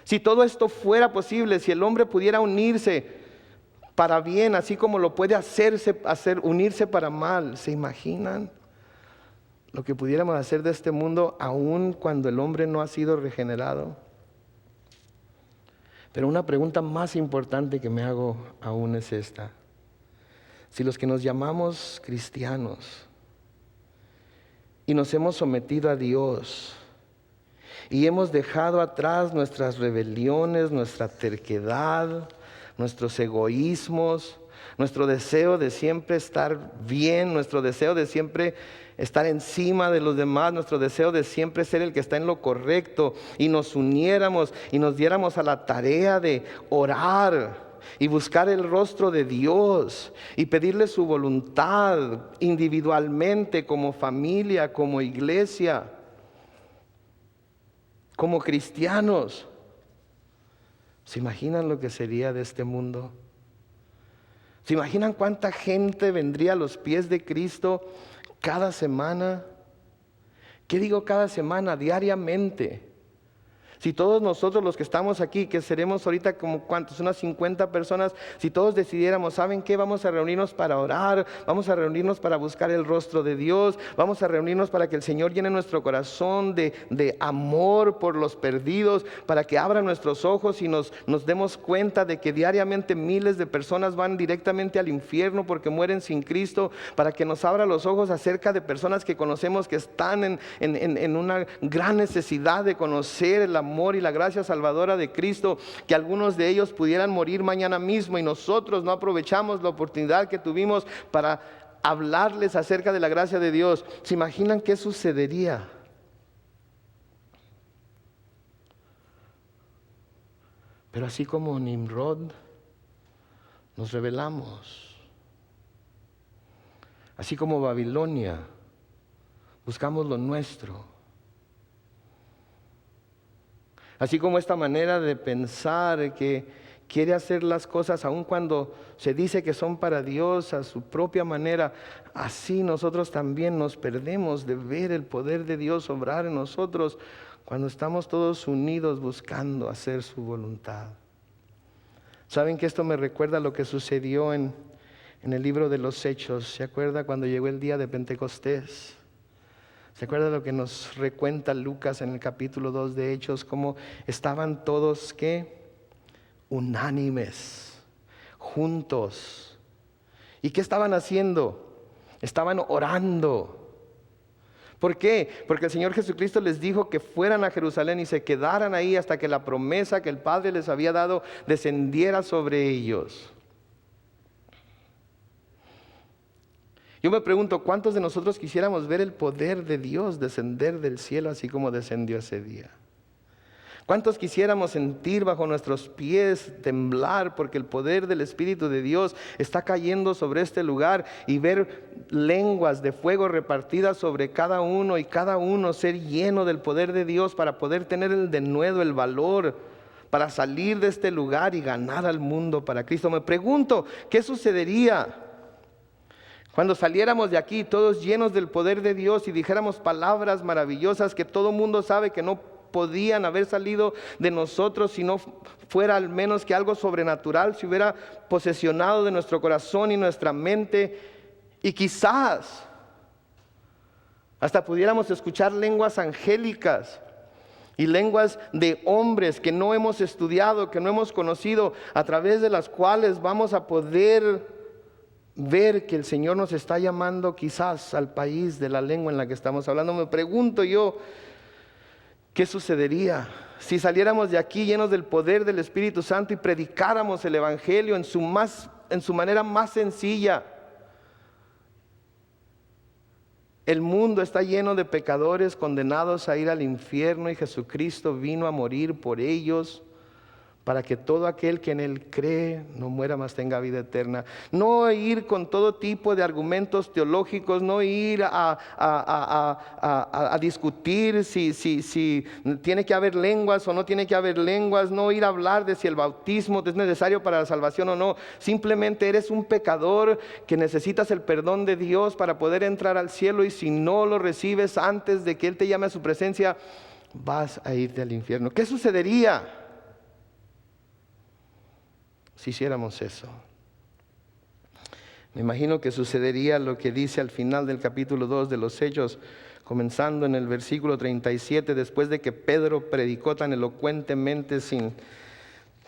Si todo esto fuera posible, si el hombre pudiera unirse para bien, así como lo puede unirse para mal, ¿se imaginan lo que pudiéramos hacer de este mundo aún cuando el hombre no ha sido regenerado? Pero una pregunta más importante que me hago aún es esta. Si los que nos llamamos cristianos y nos hemos sometido a Dios y hemos dejado atrás nuestras rebeliones, nuestra terquedad, nuestros egoísmos, nuestro deseo de siempre estar bien, nuestro deseo de siempre estar encima de los demás, nuestro deseo de siempre ser el que está en lo correcto, y nos uniéramos y nos diéramos a la tarea de orar y buscar el rostro de Dios y pedirle su voluntad individualmente, como familia, como iglesia, como cristianos. ¿Se imaginan lo que sería de este mundo? ¿Se imaginan cuánta gente vendría a los pies de Cristo cada semana? ¿Qué digo cada semana? Diariamente. Si todos nosotros los que estamos aquí, que seremos ahorita como cuántos, unas 50 personas, si todos decidiéramos, ¿saben qué? Vamos a reunirnos para orar, vamos a reunirnos para buscar el rostro de Dios, vamos a reunirnos para que el Señor llene nuestro corazón de amor por los perdidos, para que abra nuestros ojos y nos demos cuenta de que diariamente miles de personas van directamente al infierno porque mueren sin Cristo, para que nos abra los ojos acerca de personas que conocemos que están en una gran necesidad de conocer el amor y la gracia salvadora de Cristo, que algunos de ellos pudieran morir mañana mismo y nosotros no aprovechamos la oportunidad que tuvimos para hablarles acerca de la gracia de Dios. ¿Se imaginan qué sucedería? Pero así como Nimrod, nos rebelamos. Así como Babilonia, buscamos lo nuestro. Así como esta manera de pensar que quiere hacer las cosas aun cuando se dice que son para Dios a su propia manera, así nosotros también nos perdemos de ver el poder de Dios obrar en nosotros cuando estamos todos unidos buscando hacer su voluntad. ¿Saben que esto me recuerda lo que sucedió en el libro de los Hechos? ¿Se acuerda cuando llegó el día de Pentecostés? ¿Se acuerda lo que nos recuenta Lucas en el capítulo 2 de Hechos? Cómo estaban todos, ¿qué? Unánimes, juntos. ¿Y qué estaban haciendo? Estaban orando. ¿Por qué? Porque el Señor Jesucristo les dijo que fueran a Jerusalén y se quedaran ahí hasta que la promesa que el Padre les había dado descendiera sobre ellos. Yo me pregunto, ¿cuántos de nosotros quisiéramos ver el poder de Dios descender del cielo así como descendió ese día? ¿Cuántos quisiéramos sentir bajo nuestros pies temblar porque el poder del Espíritu de Dios está cayendo sobre este lugar y ver lenguas de fuego repartidas sobre cada uno y cada uno ser lleno del poder de Dios para poder tener el denuedo, el valor para salir de este lugar y ganar al mundo para Cristo? Me pregunto, ¿qué sucedería cuando saliéramos de aquí todos llenos del poder de Dios y dijéramos palabras maravillosas que todo mundo sabe que no podían haber salido de nosotros si no fuera al menos que algo sobrenatural se hubiera posesionado de nuestro corazón y nuestra mente, y quizás hasta pudiéramos escuchar lenguas angélicas y lenguas de hombres que no hemos estudiado, que no hemos conocido, a través de las cuales vamos a poder ver que el Señor nos está llamando quizás al país de la lengua en la que estamos hablando. Me pregunto yo, ¿qué sucedería si saliéramos de aquí llenos del poder del Espíritu Santo y predicáramos el Evangelio en su manera más sencilla? El mundo está lleno de pecadores condenados a ir al infierno y Jesucristo vino a morir por ellos, para que todo aquel que en Él cree no muera, mas tenga vida eterna. No ir con todo tipo de argumentos teológicos, no ir a discutir si tiene que haber lenguas o no tiene que haber lenguas, no ir a hablar de si el bautismo es necesario para la salvación o no. Simplemente eres un pecador que necesitas el perdón de Dios para poder entrar al cielo, y si no lo recibes antes de que Él te llame a su presencia, vas a irte al infierno. ¿Qué sucedería si hiciéramos eso? Me imagino que sucedería lo que dice al final del capítulo 2 de los Hechos, comenzando en el versículo 37, después de que Pedro predicó tan elocuentemente sin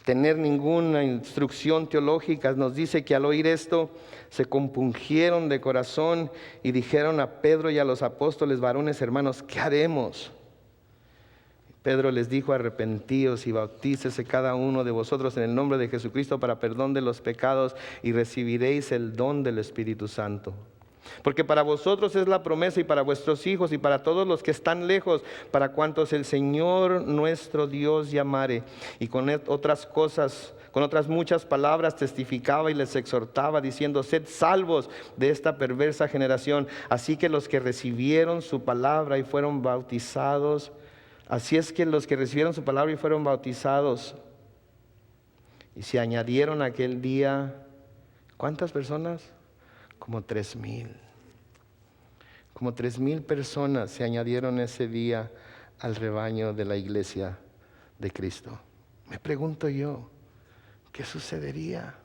tener ninguna instrucción teológica. Nos dice que al oír esto se compungieron de corazón y dijeron a Pedro y a los apóstoles: varones hermanos, ¿qué haremos? Pedro les dijo: arrepentíos y bautícese cada uno de vosotros en el nombre de Jesucristo para perdón de los pecados, y recibiréis el don del Espíritu Santo. Porque para vosotros es la promesa, y para vuestros hijos, y para todos los que están lejos, para cuantos el Señor nuestro Dios llamare. Y con otras muchas palabras testificaba y les exhortaba, diciendo: sed salvos de esta perversa generación. Así que los que recibieron su palabra y fueron bautizados, así es que los que recibieron su palabra y fueron bautizados, y se añadieron aquel día, ¿cuántas personas? Como 3,000. Como 3,000 personas se añadieron ese día al rebaño de la iglesia de Cristo. Me pregunto yo, ¿qué sucedería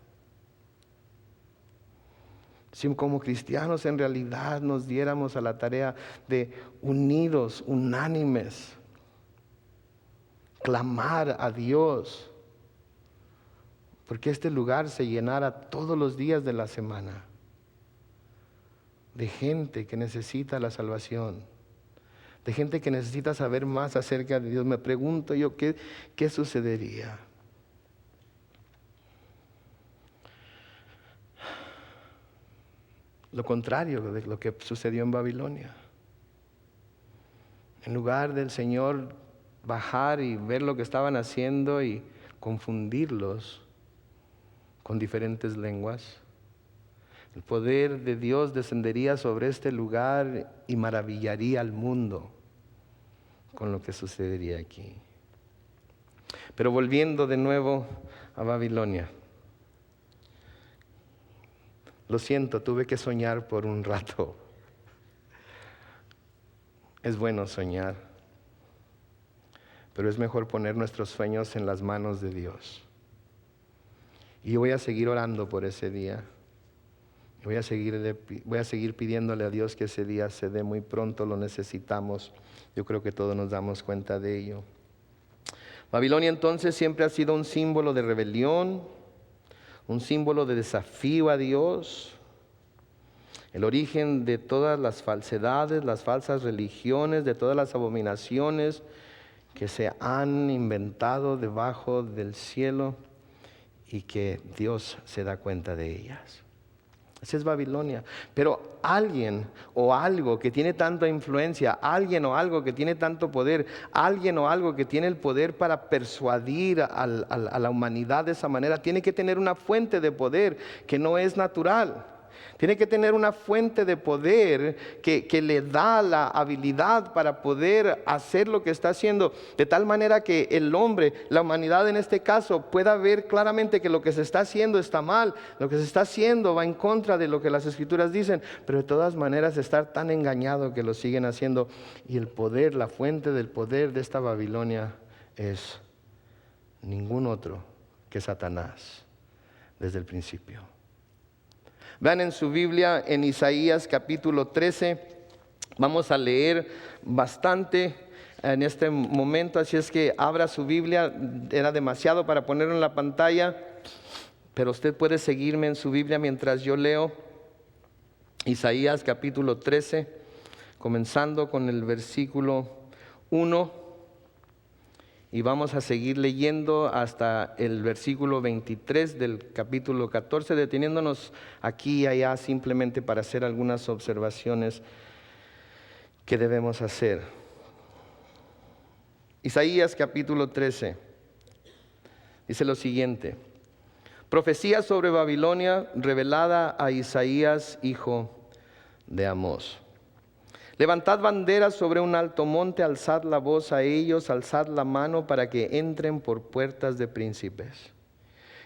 si como cristianos en realidad nos diéramos a la tarea de unidos, unánimes, clamar a Dios, porque este lugar se llenara todos los días de la semana de gente que necesita la salvación, de gente que necesita saber más acerca de Dios? Me pregunto yo, ¿qué sucedería? Lo contrario de lo que sucedió en Babilonia. En lugar del Señor bajar y ver lo que estaban haciendo y confundirlos con diferentes lenguas, el poder de Dios descendería sobre este lugar y maravillaría al mundo con lo que sucedería aquí. Pero volviendo de nuevo a Babilonia. Lo siento, tuve que soñar por un rato. Es bueno soñar, pero es mejor poner nuestros sueños en las manos de Dios. Y yo voy a seguir orando por ese día. Voy a seguir pidiéndole a Dios que ese día se dé muy pronto, lo necesitamos. Yo creo que todos nos damos cuenta de ello. Babilonia entonces siempre ha sido un símbolo de rebelión, un símbolo de desafío a Dios, el origen de todas las falsedades, las falsas religiones, de todas las abominaciones que se han inventado debajo del cielo y que Dios se da cuenta de ellas. Esa es Babilonia. Pero alguien o algo que tiene tanta influencia, alguien o algo que tiene tanto poder, alguien o algo que tiene el poder para persuadir a la humanidad de esa manera, tiene que tener una fuente de poder que no es natural. Tiene que tener una fuente de poder que le da la habilidad para poder hacer lo que está haciendo, de tal manera que el hombre, la humanidad en este caso, pueda ver claramente que lo que se está haciendo está mal, lo que se está haciendo va en contra de lo que las Escrituras dicen, pero de todas maneras estar tan engañado que lo siguen haciendo. Y el poder, la fuente del poder de esta Babilonia es ningún otro que Satanás desde el principio. Vean en su Biblia, en Isaías capítulo 13, vamos a leer bastante en este momento, así es que abra su Biblia. Era demasiado para ponerlo en la pantalla, pero usted puede seguirme en su Biblia mientras yo leo. Isaías capítulo 13, comenzando con el versículo 1. Y vamos a seguir leyendo hasta el versículo 23 del capítulo 14, deteniéndonos aquí y allá simplemente para hacer algunas observaciones que debemos hacer. Isaías capítulo 13 dice lo siguiente: profecía sobre Babilonia revelada a Isaías, hijo de Amós. Levantad banderas sobre un alto monte, alzad la voz a ellos, alzad la mano para que entren por puertas de príncipes.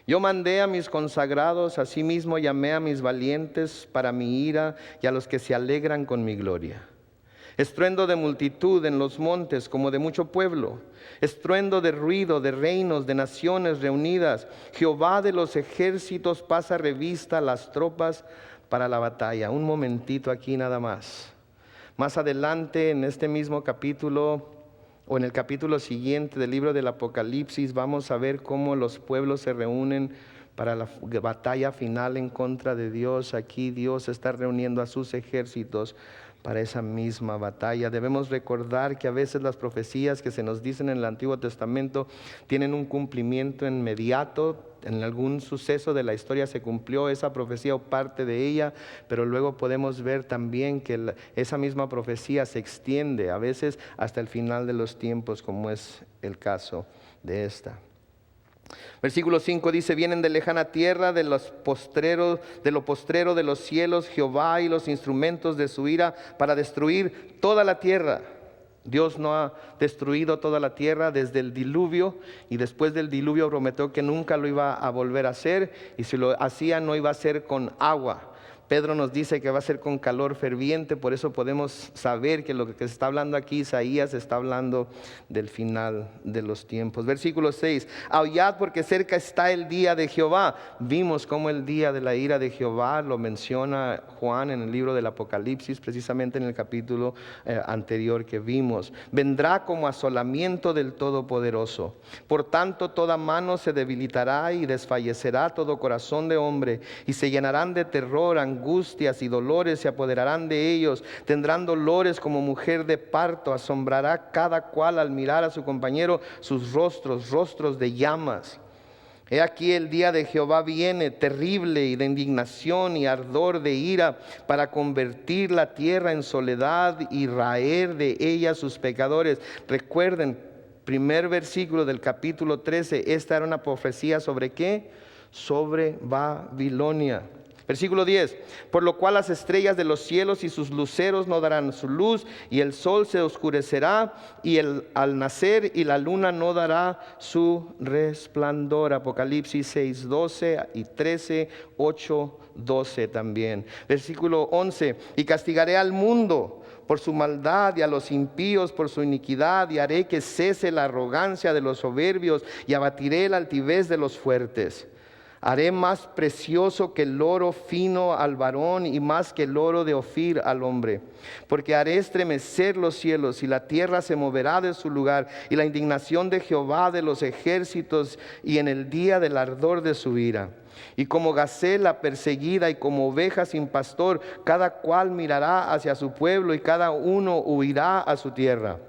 Yo mandé a mis consagrados, asimismo llamé a mis valientes para mi ira y a los que se alegran con mi gloria. Estruendo de multitud en los montes como de mucho pueblo, estruendo de ruido de reinos, de naciones reunidas. Jehová de los ejércitos pasa revista a las tropas para la batalla. Un momentito aquí nada más. Más adelante en este mismo capítulo o en el capítulo siguiente del libro del Apocalipsis vamos a ver cómo los pueblos se reúnen para la batalla final en contra de Dios. Aquí Dios está reuniendo a sus ejércitos para esa misma batalla. Debemos recordar que a veces las profecías que se nos dicen en el Antiguo Testamento tienen un cumplimiento inmediato. En algún suceso de la historia se cumplió esa profecía o parte de ella, pero luego podemos ver también que esa misma profecía se extiende a veces hasta el final de los tiempos, como es el caso de esta. Versículo 5 dice: vienen de lejana tierra, de lo postrero de los cielos, Jehová y los instrumentos de su ira para destruir toda la tierra. Dios no ha destruido toda la tierra desde el diluvio, y después del diluvio prometió que nunca lo iba a volver a hacer, y si lo hacía no iba a ser con agua. Pedro nos dice que va a ser con calor ferviente, por eso podemos saber que lo que se está hablando aquí, Isaías está hablando del final de los tiempos. Versículo 6, aullad porque cerca está el día de Jehová. Vimos cómo el día de la ira de Jehová lo menciona Juan en el libro del Apocalipsis, precisamente en el capítulo anterior que vimos. Vendrá como asolamiento del Todopoderoso. Por tanto, toda mano se debilitará y desfallecerá todo corazón de hombre, y se llenarán de terror, angustias y dolores se apoderarán de ellos. Tendrán dolores como mujer de parto. Asombrará cada cual al mirar a su compañero sus rostros, rostros de llamas. He aquí el día de Jehová viene, terrible y de indignación y ardor de ira, para convertir la tierra en soledad y raer de ella sus pecadores. Recuerden, primer versículo del capítulo 13, esta era una profecía ¿sobre qué? Sobre Babilonia. Versículo 10, por lo cual las estrellas de los cielos y sus luceros no darán su luz, y el sol se oscurecerá al nacer, y la luna no dará su resplandor. Apocalipsis 6, 12 y 13, 8, 12 también. Versículo 11, y castigaré al mundo por su maldad y a los impíos por su iniquidad, y haré que cese la arrogancia de los soberbios, y abatiré la altivez de los fuertes. Haré más precioso que el oro fino al varón, y más que el oro de Ofir al hombre. Porque haré estremecer los cielos, y la tierra se moverá de su lugar, y la indignación de Jehová de los ejércitos, y en el día del ardor de su ira. Y como gacela perseguida y como oveja sin pastor, cada cual mirará hacia su pueblo, y cada uno huirá a su tierra.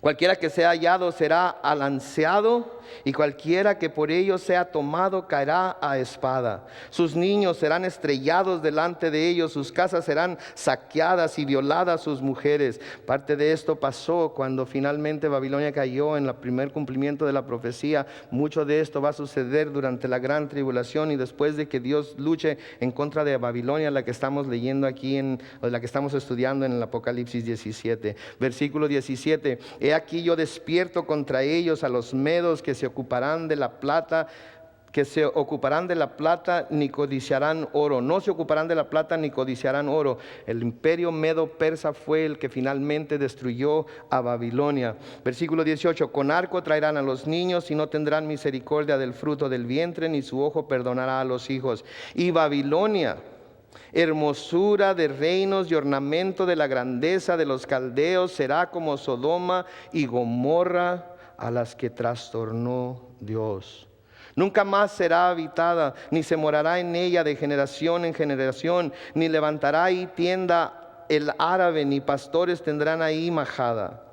Cualquiera que sea hallado será alanceado, y cualquiera que por ello sea tomado caerá a espada. Sus niños serán estrellados delante de ellos, sus casas serán saqueadas y violadas sus mujeres. Parte de esto pasó cuando finalmente Babilonia cayó en el primer cumplimiento de la profecía. Mucho de esto va a suceder durante la gran tribulación y después de que Dios luche en contra de Babilonia, la que estamos leyendo aquí, o la que estamos estudiando en el Apocalipsis 17. Versículo 17, he aquí yo despierto contra ellos a los medos que se ocuparán de la plata, ni codiciarán oro. No se ocuparán de la plata ni codiciarán oro. El imperio medo-persa fue el que finalmente destruyó a Babilonia. Versículo 18, con arco traerán a los niños y no tendrán misericordia del fruto del vientre, ni su ojo perdonará a los hijos. Y Babilonia, hermosura de reinos y ornamento de la grandeza de los caldeos, será como Sodoma y Gomorra, a las que trastornó Dios. Nunca más será habitada, ni se morará en ella de generación en generación, ni levantará ahí tienda el árabe, ni pastores tendrán ahí majada,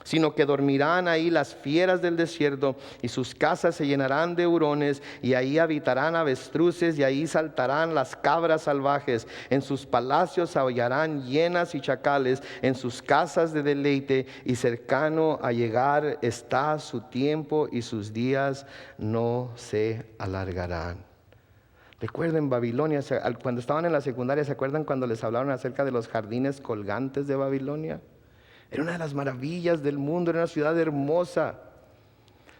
sino que dormirán ahí las fieras del desierto, y sus casas se llenarán de hurones, y ahí habitarán avestruces, y ahí saltarán las cabras salvajes. En sus palacios aullarán hienas y chacales, en sus casas de deleite, y cercano a llegar está su tiempo, y sus días no se alargarán. Recuerden Babilonia, cuando estaban en la secundaria, ¿se acuerdan cuando les hablaron acerca de los jardines colgantes de Babilonia? Era una de las maravillas del mundo, era una ciudad hermosa.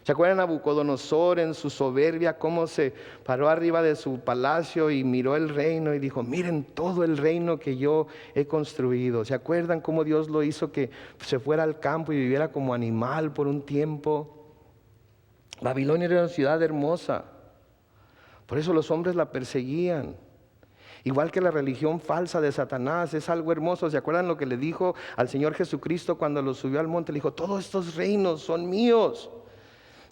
¿Se acuerdan Nabucodonosor en su soberbia, cómo se paró arriba de su palacio y miró el reino y dijo, miren todo el reino que yo he construido? ¿Se acuerdan cómo Dios lo hizo que se fuera al campo y viviera como animal por un tiempo? Babilonia era una ciudad hermosa, por eso los hombres la perseguían. Igual que la religión falsa de Satanás, es algo hermoso. ¿Se acuerdan lo que le dijo al Señor Jesucristo cuando lo subió al monte? Le dijo, todos estos reinos son míos,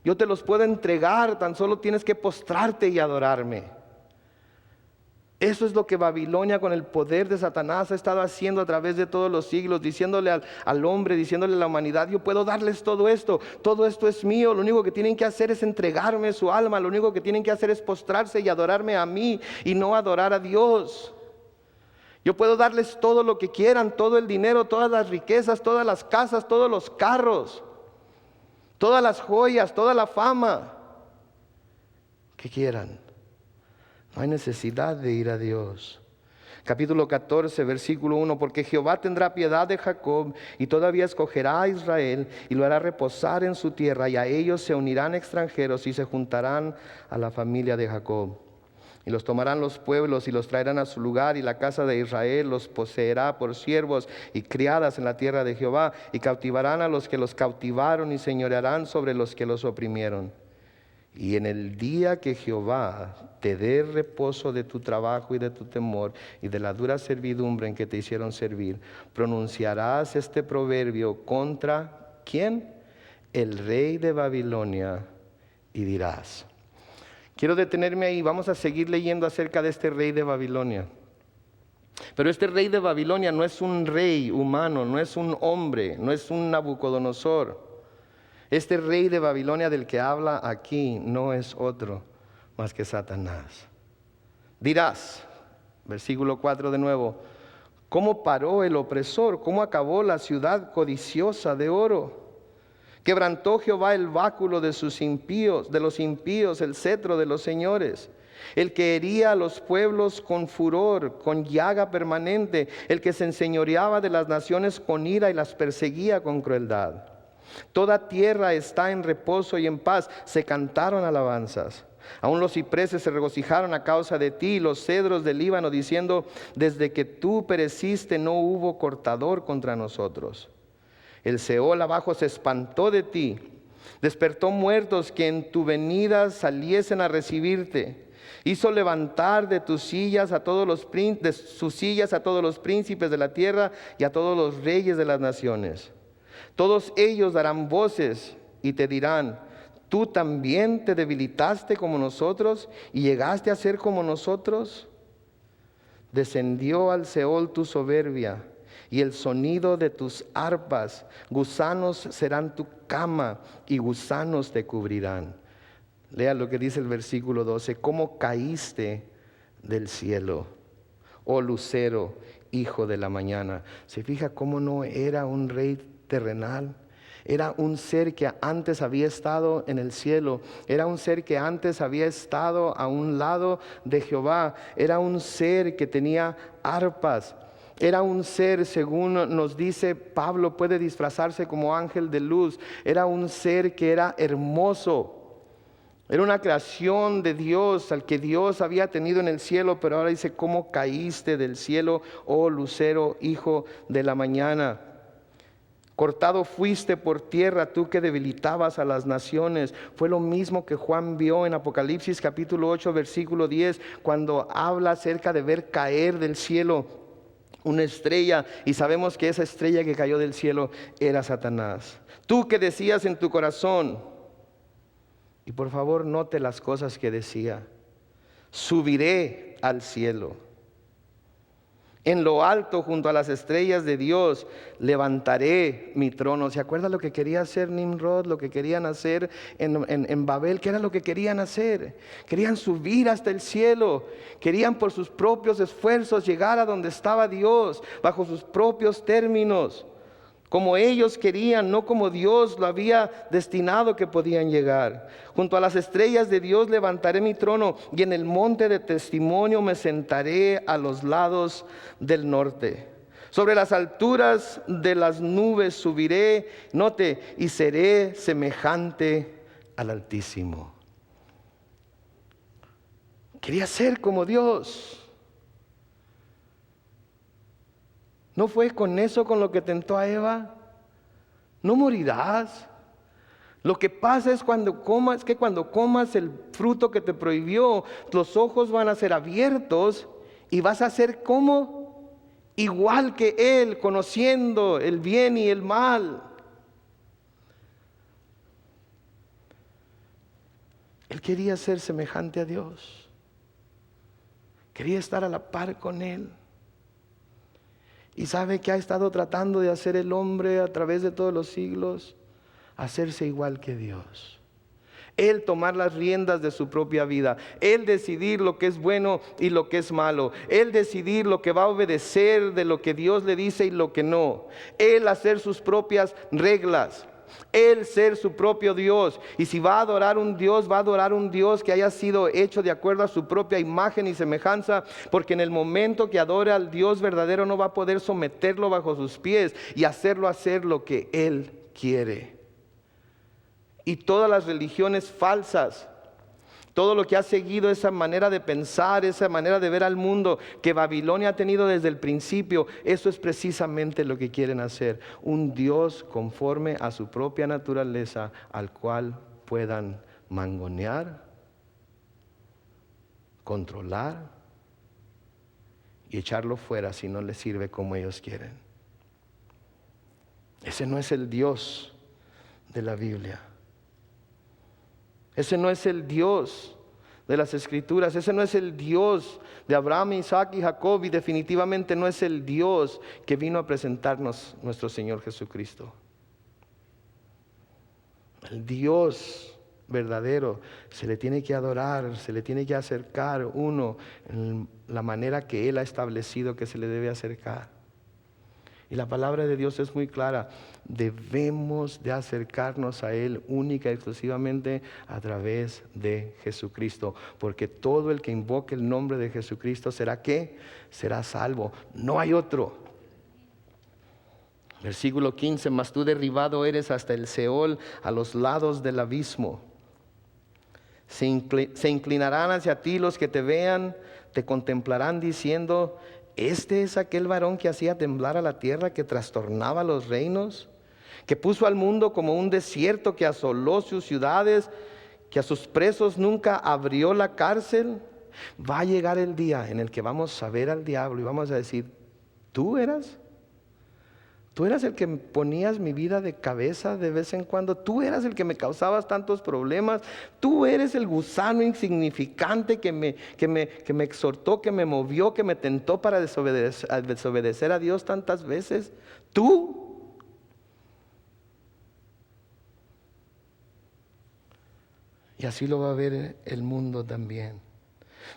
yo te los puedo entregar, tan solo tienes que postrarte y adorarme. Eso es lo que Babilonia con el poder de Satanás ha estado haciendo a través de todos los siglos, diciéndole al hombre, diciéndole a la humanidad, yo puedo darles todo esto es mío, lo único que tienen que hacer es entregarme su alma, lo único que tienen que hacer es postrarse y adorarme a mí y no adorar a Dios. Yo puedo darles todo lo que quieran, todo el dinero, todas las riquezas, todas las casas, todos los carros, todas las joyas, toda la fama que quieran. No hay necesidad de ir a Dios. Capítulo 14, versículo 1, porque Jehová tendrá piedad de Jacob y todavía escogerá a Israel y lo hará reposar en su tierra, y a ellos se unirán extranjeros y se juntarán a la familia de Jacob. Y los tomarán los pueblos y los traerán a su lugar, y la casa de Israel los poseerá por siervos y criadas en la tierra de Jehová, y cautivarán a los que los cautivaron y señorearán sobre los que los oprimieron. Y en el día que Jehová te dé reposo de tu trabajo y de tu temor y de la dura servidumbre en que te hicieron servir, pronunciarás este proverbio contra ¿quién? El rey de Babilonia, y dirás. Quiero detenerme ahí, vamos a seguir leyendo acerca de este rey de Babilonia. Pero este rey de Babilonia no es un rey humano, no es un hombre, no es un Nabucodonosor. Este rey de Babilonia del que habla aquí no es otro más que Satanás. Dirás, versículo 4 de nuevo, ¿cómo paró el opresor? ¿Cómo acabó la ciudad codiciosa de oro? Quebrantó Jehová el báculo de sus impíos, de los impíos, el cetro de los señores. El que hería a los pueblos con furor, con llaga permanente, el que se enseñoreaba de las naciones con ira y las perseguía con crueldad. Toda tierra está en reposo y en paz, se cantaron alabanzas. Aún los cipreses se regocijaron a causa de ti, los cedros del Líbano, diciendo, desde que tú pereciste no hubo cortador contra nosotros. El Seol abajo se espantó de ti, despertó muertos que en tu venida saliesen a recibirte. Hizo levantar de tus sillas a todos los príncipes de la tierra y a todos los reyes de las naciones. Todos ellos darán voces y te dirán, ¿tú también te debilitaste como nosotros y llegaste a ser como nosotros? Descendió al Seol tu soberbia y el sonido de tus arpas. Gusanos serán tu cama y gusanos te cubrirán. Lea lo que dice el versículo 12. ¿Cómo caíste del cielo, oh lucero, hijo de la mañana? ¿Se fija cómo no era un rey terrenal? Era un ser que antes había estado en el cielo. Era un ser que antes había estado a un lado de Jehová. Era un ser que tenía arpas. Era un ser, según nos dice Pablo, puede disfrazarse como ángel de luz. Era un ser que era hermoso. Era una creación de Dios, al que Dios había tenido en el cielo, pero ahora dice, ¿cómo caíste del cielo, oh lucero, hijo de la mañana? Cortado fuiste por tierra, tú que debilitabas a las naciones. Fue lo mismo que Juan vio en Apocalipsis capítulo 8, versículo 10, cuando habla acerca de ver caer del cielo una estrella, y sabemos que esa estrella que cayó del cielo era Satanás. Tú que decías en tu corazón, y por favor note las cosas que decía, subiré al cielo. En lo alto, junto a las estrellas de Dios, levantaré mi trono. ¿Se acuerda lo que quería hacer Nimrod? Lo que querían hacer en Babel. ¿Qué era lo que querían hacer? Querían subir hasta el cielo. Querían por sus propios esfuerzos llegar a donde estaba Dios, bajo sus propios términos, como ellos querían, no como Dios lo había destinado que podían llegar. Junto a las estrellas de Dios levantaré mi trono, y en el monte de testimonio me sentaré a los lados del norte. Sobre las alturas de las nubes subiré, note, y seré semejante al Altísimo. Quería ser como Dios. ¿No fue con eso con lo que tentó a Eva? No morirás. Lo que pasa es que cuando comas el fruto que te prohibió, los ojos van a ser abiertos y vas a ser como igual que Él, conociendo el bien y el mal. Él quería ser semejante a Dios. Quería estar a la par con Él. Y sabe que ha estado tratando de hacer el hombre a través de todos los siglos, hacerse igual que Dios. Él tomar las riendas de su propia vida. Él decidir lo que es bueno y lo que es malo. Él decidir lo que va a obedecer de lo que Dios le dice y lo que no. Él hacer sus propias reglas. Él ser su propio Dios. Y si va a adorar un Dios, va a adorar un Dios que haya sido hecho de acuerdo a su propia imagen y semejanza, porque en el momento que adore al Dios verdadero no va a poder someterlo bajo sus pies y hacerlo hacer lo que Él quiere. Y todas las religiones falsas, todo lo que ha seguido esa manera de pensar, esa manera de ver al mundo que Babilonia ha tenido desde el principio, eso es precisamente lo que quieren hacer. Un Dios conforme a su propia naturaleza, al cual puedan mangonear, controlar y echarlo fuera si no les sirve como ellos quieren. Ese no es el Dios de la Biblia. Ese no es el Dios de las Escrituras. Ese no es el Dios de Abraham, Isaac y Jacob, y definitivamente no es el Dios que vino a presentarnos nuestro Señor Jesucristo. El Dios verdadero se le tiene que adorar, se le tiene que acercar uno en la manera que Él ha establecido que se le debe acercar. Y la palabra de Dios es muy clara: debemos de acercarnos a Él única y exclusivamente a través de Jesucristo, porque todo el que invoque el nombre de Jesucristo será ¿qué? Será salvo. No hay otro. Versículo 15: mas tú derribado eres hasta el Seol, a los lados del abismo. Se inclinarán hacia ti los que te vean, te contemplarán diciendo: este es aquel varón que hacía temblar a la tierra, que trastornaba los reinos, que puso al mundo como un desierto, que asoló sus ciudades, que a sus presos nunca abrió la cárcel. Va a llegar el día en el que vamos a ver al diablo y vamos a decir: ¿tú eras el que ponías mi vida de cabeza de vez en cuando? ¿Tú eras el que me causabas tantos problemas? ¿Tú eres el gusano insignificante que me exhortó, que me movió, que me tentó para desobedecer a Dios tantas veces? ¿Tú? Y así lo va a ver el mundo también.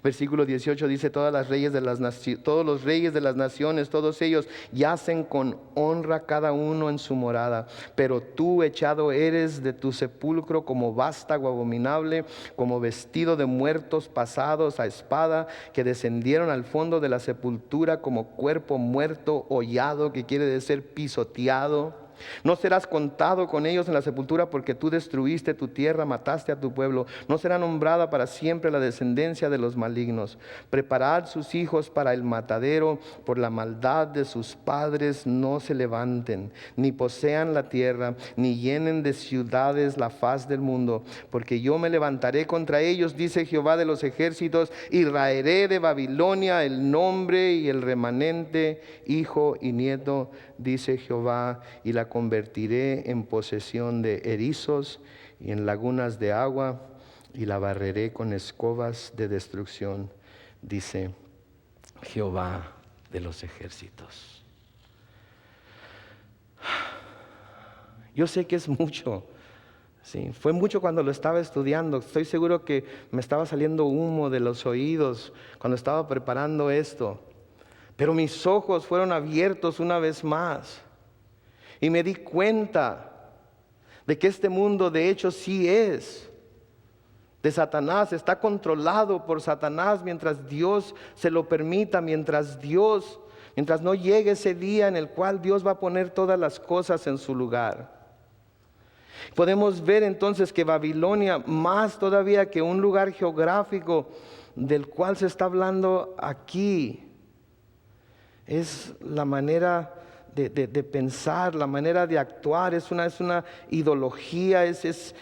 Versículo 18 dice: todos los reyes de las naciones, todos ellos yacen con honra cada uno en su morada. Pero tú echado eres de tu sepulcro como vástago abominable, como vestido de muertos pasados a espada, que descendieron al fondo de la sepultura como cuerpo muerto, hollado, que quiere decir pisoteado. No serás contado con ellos en la sepultura, porque tú destruiste tu tierra, mataste a tu pueblo. No será nombrada para siempre la descendencia de los malignos. Preparad sus hijos para el matadero, por la maldad de sus padres no se levanten, ni posean la tierra, ni llenen de ciudades la faz del mundo. Porque yo me levantaré contra ellos, dice Jehová de los ejércitos, y raeré de Babilonia el nombre y el remanente, hijo y nieto, dice Jehová, y la convertiré en posesión de erizos y en lagunas de agua, y la barreré con escobas de destrucción, dice Jehová de los ejércitos. Yo sé que es mucho, sí, fue mucho cuando lo estaba estudiando. Estoy seguro que me estaba saliendo humo de los oídos cuando estaba preparando esto, pero mis ojos fueron abiertos una vez más. Y me di cuenta de que este mundo de hecho sí es de Satanás, está controlado por Satanás mientras Dios se lo permita, mientras no llegue ese día en el cual Dios va a poner todas las cosas en su lugar. Podemos ver entonces que Babilonia, más todavía que un lugar geográfico del cual se está hablando aquí, es la manera de pensar, la manera de actuar, es una ideología, es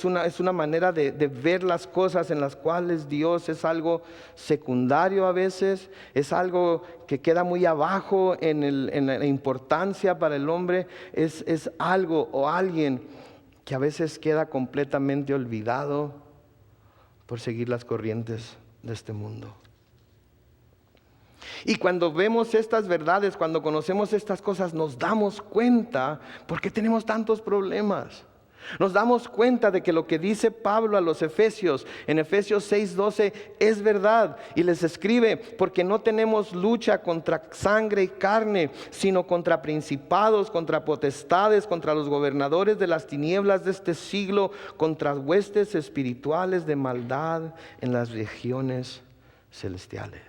una manera de ver las cosas en las cuales Dios es algo secundario a veces, es algo que queda muy abajo en la importancia para el hombre, es algo o alguien que a veces queda completamente olvidado por seguir las corrientes de este mundo. Y cuando vemos estas verdades, cuando conocemos estas cosas, nos damos cuenta por qué tenemos tantos problemas. Nos damos cuenta de que lo que dice Pablo a los Efesios, en Efesios 6:12, es verdad. Y les escribe: porque no tenemos lucha contra sangre y carne, sino contra principados, contra potestades, contra los gobernadores de las tinieblas de este siglo, contra huestes espirituales de maldad en las regiones celestiales.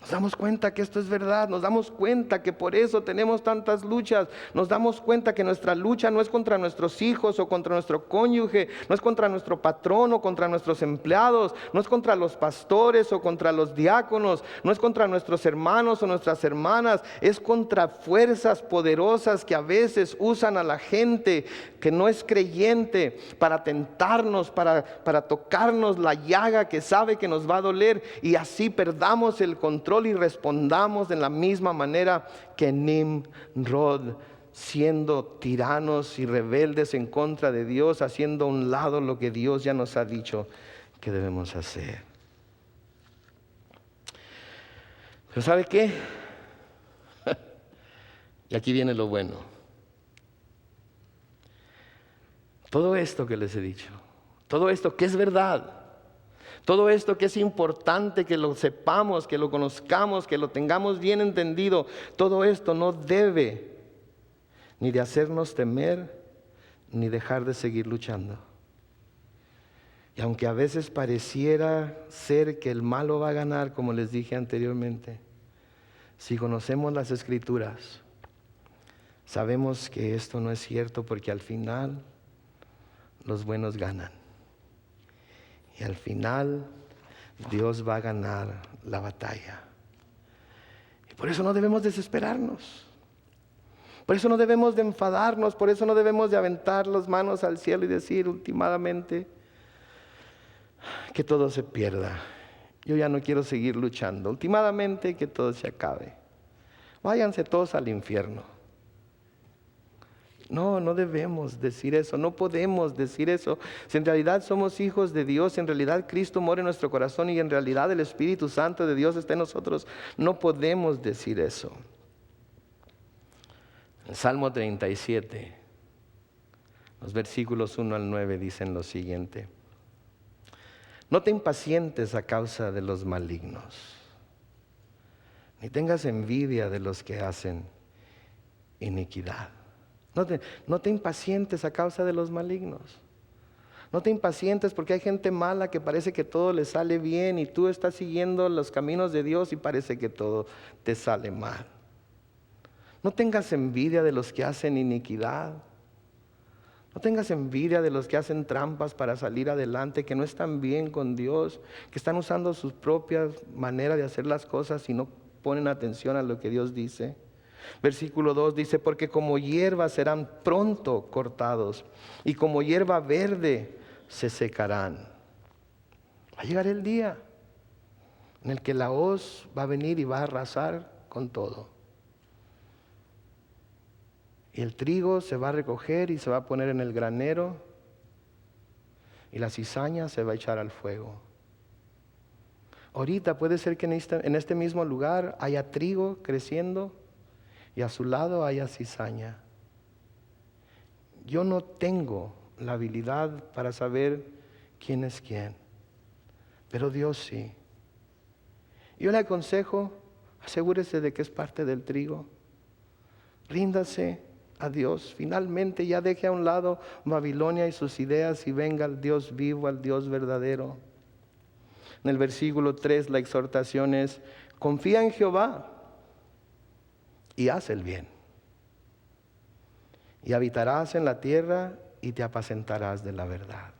Nos damos cuenta que esto es verdad, nos damos cuenta que por eso tenemos tantas luchas, nos damos cuenta que nuestra lucha no es contra nuestros hijos o contra nuestro cónyuge, no es contra nuestro patrón o contra nuestros empleados, no es contra los pastores o contra los diáconos, no es contra nuestros hermanos o nuestras hermanas, es contra fuerzas poderosas que a veces usan a la gente que no es creyente para tentarnos, para tocarnos la llaga que sabe que nos va a doler y así perdamos el control y respondamos de la misma manera que Nimrod, siendo tiranos y rebeldes en contra de Dios, haciendo a un lado lo que Dios ya nos ha dicho que debemos hacer. Pero ¿sabe qué? Y aquí viene lo bueno. Todo esto que les he dicho, todo esto que es verdad, todo esto que es importante que lo sepamos, que lo conozcamos, que lo tengamos bien entendido, todo esto no debe ni de hacernos temer, ni dejar de seguir luchando. Y aunque a veces pareciera ser que el malo va a ganar, como les dije anteriormente, si conocemos las Escrituras, sabemos que esto no es cierto porque al final los buenos ganan. Y al final Dios va a ganar la batalla. Y por eso no debemos desesperarnos. Por eso no debemos de enfadarnos. Por eso no debemos de aventar las manos al cielo y decir últimamente que todo se pierda. Yo ya no quiero seguir luchando. Últimamente que todo se acabe. Váyanse todos al infierno. No, no debemos decir eso, no podemos decir eso. Si en realidad somos hijos de Dios, si en realidad Cristo mora en nuestro corazón y en realidad el Espíritu Santo de Dios está en nosotros, no podemos decir eso. En Salmo 37, los versículos 1 al 9 dicen lo siguiente: no te impacientes a causa de los malignos, ni tengas envidia de los que hacen iniquidad. No te impacientes a causa de los malignos. No te impacientes porque hay gente mala que parece que todo le sale bien y tú estás siguiendo los caminos de Dios y parece que todo te sale mal. No tengas envidia de los que hacen iniquidad. No tengas envidia de los que hacen trampas para salir adelante, que no están bien con Dios, que están usando sus propias maneras de hacer las cosas y no ponen atención a lo que Dios dice. Versículo 2 dice: porque como hierba serán pronto cortados y como hierba verde se secarán. Va a llegar el día en el que la hoz va a venir y va a arrasar con todo. Y el trigo se va a recoger y se va a poner en el granero y la cizaña se va a echar al fuego. Ahorita puede ser que en este mismo lugar haya trigo creciendo y a su lado haya cizaña. Yo no tengo la habilidad para saber quién es quién, pero Dios sí. Yo le aconsejo, asegúrese de que es parte del trigo. Ríndase a Dios. Finalmente ya deje a un lado Babilonia y sus ideas y venga al Dios vivo, al Dios verdadero. En el versículo 3 la exhortación es: confía en Jehová y haz el bien, y habitarás en la tierra y te apacentarás de la verdad.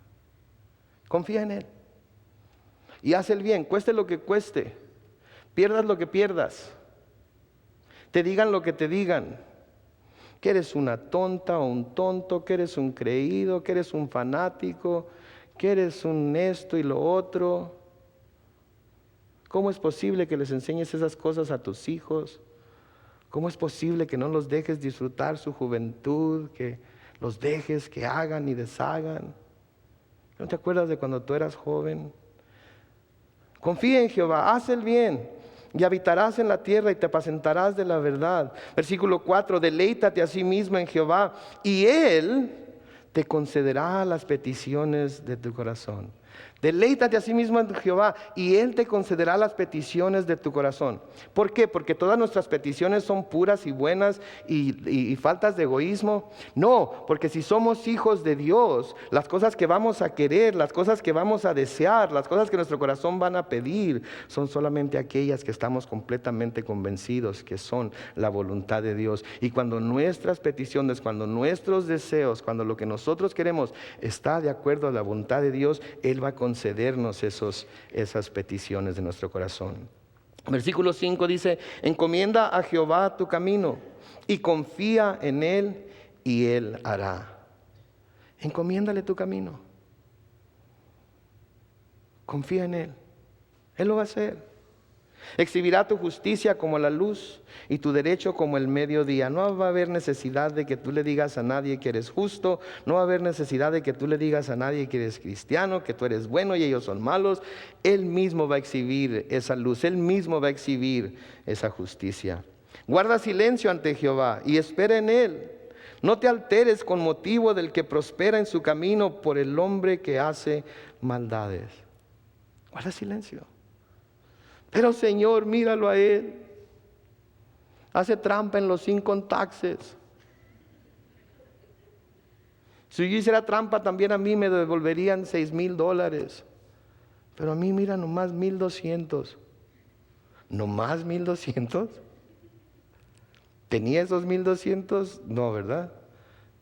Confía en Él y haz el bien, cueste lo que cueste, pierdas lo que pierdas, te digan lo que te digan, que eres una tonta o un tonto, que eres un creído, que eres un fanático, que eres un esto y lo otro. ¿Cómo es posible que les enseñes esas cosas a tus hijos? ¿Cómo es posible que no los dejes disfrutar su juventud, que los dejes que hagan y deshagan? ¿No te acuerdas de cuando tú eras joven? Confía en Jehová, haz el bien y habitarás en la tierra y te apacentarás de la verdad. Versículo 4, deleítate a sí mismo en Jehová y Él te concederá las peticiones de tu corazón. Deleítate a sí mismo en Jehová y Él te concederá las peticiones de tu corazón. ¿Por qué? Porque todas nuestras peticiones son puras y buenas y faltas de egoísmo. No, porque si somos hijos de Dios, las cosas que vamos a querer, las cosas que vamos a desear, las cosas que nuestro corazón van a pedir, son solamente aquellas que estamos completamente convencidos que son la voluntad de Dios. Y cuando nuestras peticiones, cuando nuestros deseos, cuando lo que nosotros queremos está de acuerdo a la voluntad de Dios, Él va a concedernos esas peticiones de nuestro corazón. Versículo 5 dice: encomienda a Jehová tu camino y confía en Él y Él hará. Encomiéndale tu camino. Confía en Él. Él lo va a hacer. Exhibirá tu justicia como la luz y tu derecho como el mediodía. No va a haber necesidad de que tú le digas a nadie que eres justo. No va a haber necesidad de que tú le digas a nadie que eres cristiano, que tú eres bueno y ellos son malos. Él mismo va a exhibir esa luz. Él mismo va a exhibir esa justicia. Guarda silencio ante Jehová y espera en Él. No te alteres con motivo del que prospera en su camino, por el hombre que hace maldades. Guarda silencio. Pero Señor, míralo a él. Hace trampa en los income taxes. Si yo hiciera trampa también a mí me devolverían $6,000. Pero a mí mira nomás 1,200. ¿Nomás 1,200? ¿Tenía esos 1,200? No, ¿verdad?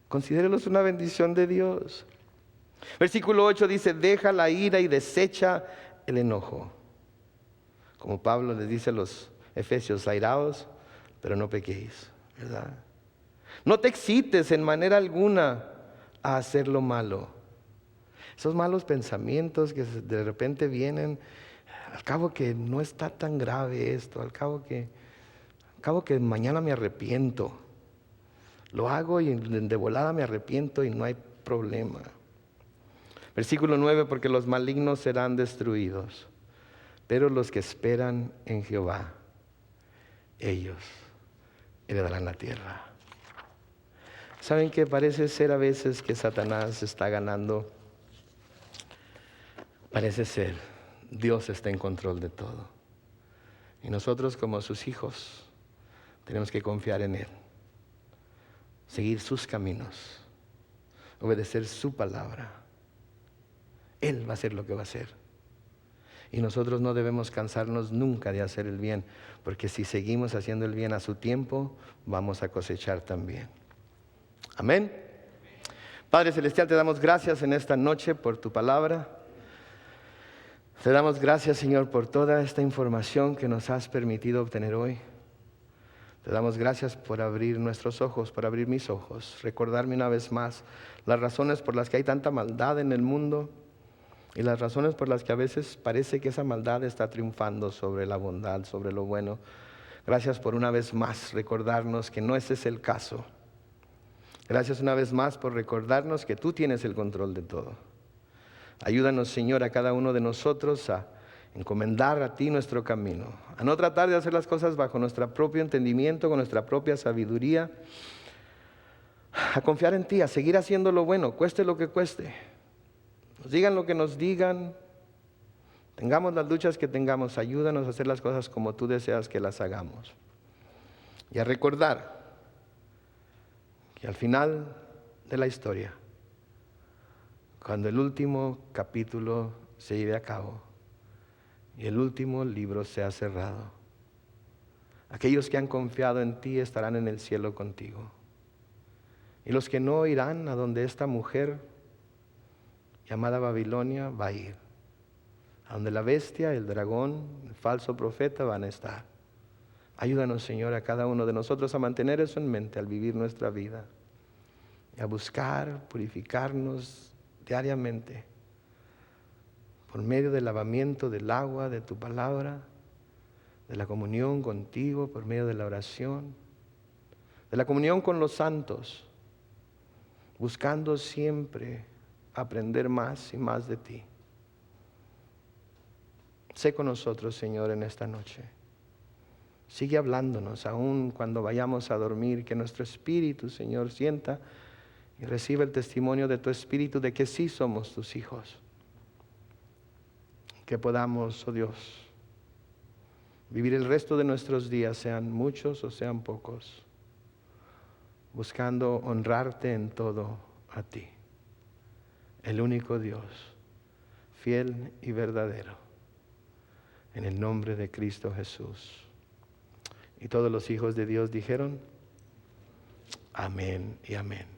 Considérelos una bendición de Dios. Versículo 8 dice: deja la ira y desecha el enojo. Como Pablo les dice a los efesios: airaos, pero no pequéis, ¿verdad? No te excites en manera alguna a hacer lo malo. Esos malos pensamientos que de repente vienen, al cabo que no está tan grave esto, al cabo que mañana me arrepiento. Lo hago y de volada me arrepiento y no hay problema. Versículo 9: porque los malignos serán destruidos, pero los que esperan en Jehová, ellos heredarán la tierra. ¿Saben qué? Parece ser a veces que Satanás está ganando. Parece ser, Dios está en control de todo. Y nosotros como sus hijos tenemos que confiar en Él, seguir sus caminos, obedecer su palabra. Él va a hacer lo que va a hacer. Y nosotros no debemos cansarnos nunca de hacer el bien, porque si seguimos haciendo el bien a su tiempo, vamos a cosechar también. Amén. Padre Celestial, te damos gracias en esta noche por tu palabra. Te damos gracias, Señor, por toda esta información que nos has permitido obtener hoy. Te damos gracias por abrir nuestros ojos, por abrir mis ojos, recordarme una vez más las razones por las que hay tanta maldad en el mundo. Y las razones por las que a veces parece que esa maldad está triunfando sobre la bondad, sobre lo bueno. Gracias por una vez más recordarnos que no ese es el caso. Gracias una vez más por recordarnos que tú tienes el control de todo. Ayúdanos, Señor, a cada uno de nosotros a encomendar a ti nuestro camino. A no tratar de hacer las cosas bajo nuestro propio entendimiento, con nuestra propia sabiduría. A confiar en ti, a seguir haciendo lo bueno, cueste lo que cueste. Nos digan lo que nos digan, tengamos las luchas que tengamos, ayúdanos a hacer las cosas como tú deseas que las hagamos. Y a recordar que al final de la historia, cuando el último capítulo se lleve a cabo y el último libro sea cerrado, aquellos que han confiado en ti estarán en el cielo contigo. Y los que no irán a donde esta mujer llamada Babilonia va a ir, a donde la bestia, el dragón, el falso profeta van a estar. Ayúdanos, Señor, a cada uno de nosotros a mantener eso en mente al vivir nuestra vida y a buscar purificarnos diariamente por medio del lavamiento del agua, de tu palabra, de la comunión contigo, por medio de la oración, de la comunión con los santos, buscando siempre aprender más y más de ti. Sé con nosotros, Señor, en esta noche. Sigue hablándonos, aún cuando vayamos a dormir, que nuestro espíritu, Señor, sienta y reciba el testimonio de tu espíritu de que sí somos tus hijos. que podamos, oh Dios, vivir el resto de nuestros días, sean muchos o sean pocos, buscando honrarte en todo a ti, el único Dios, fiel y verdadero, en el nombre de Cristo Jesús. Y todos los hijos de Dios dijeron, amén y amén.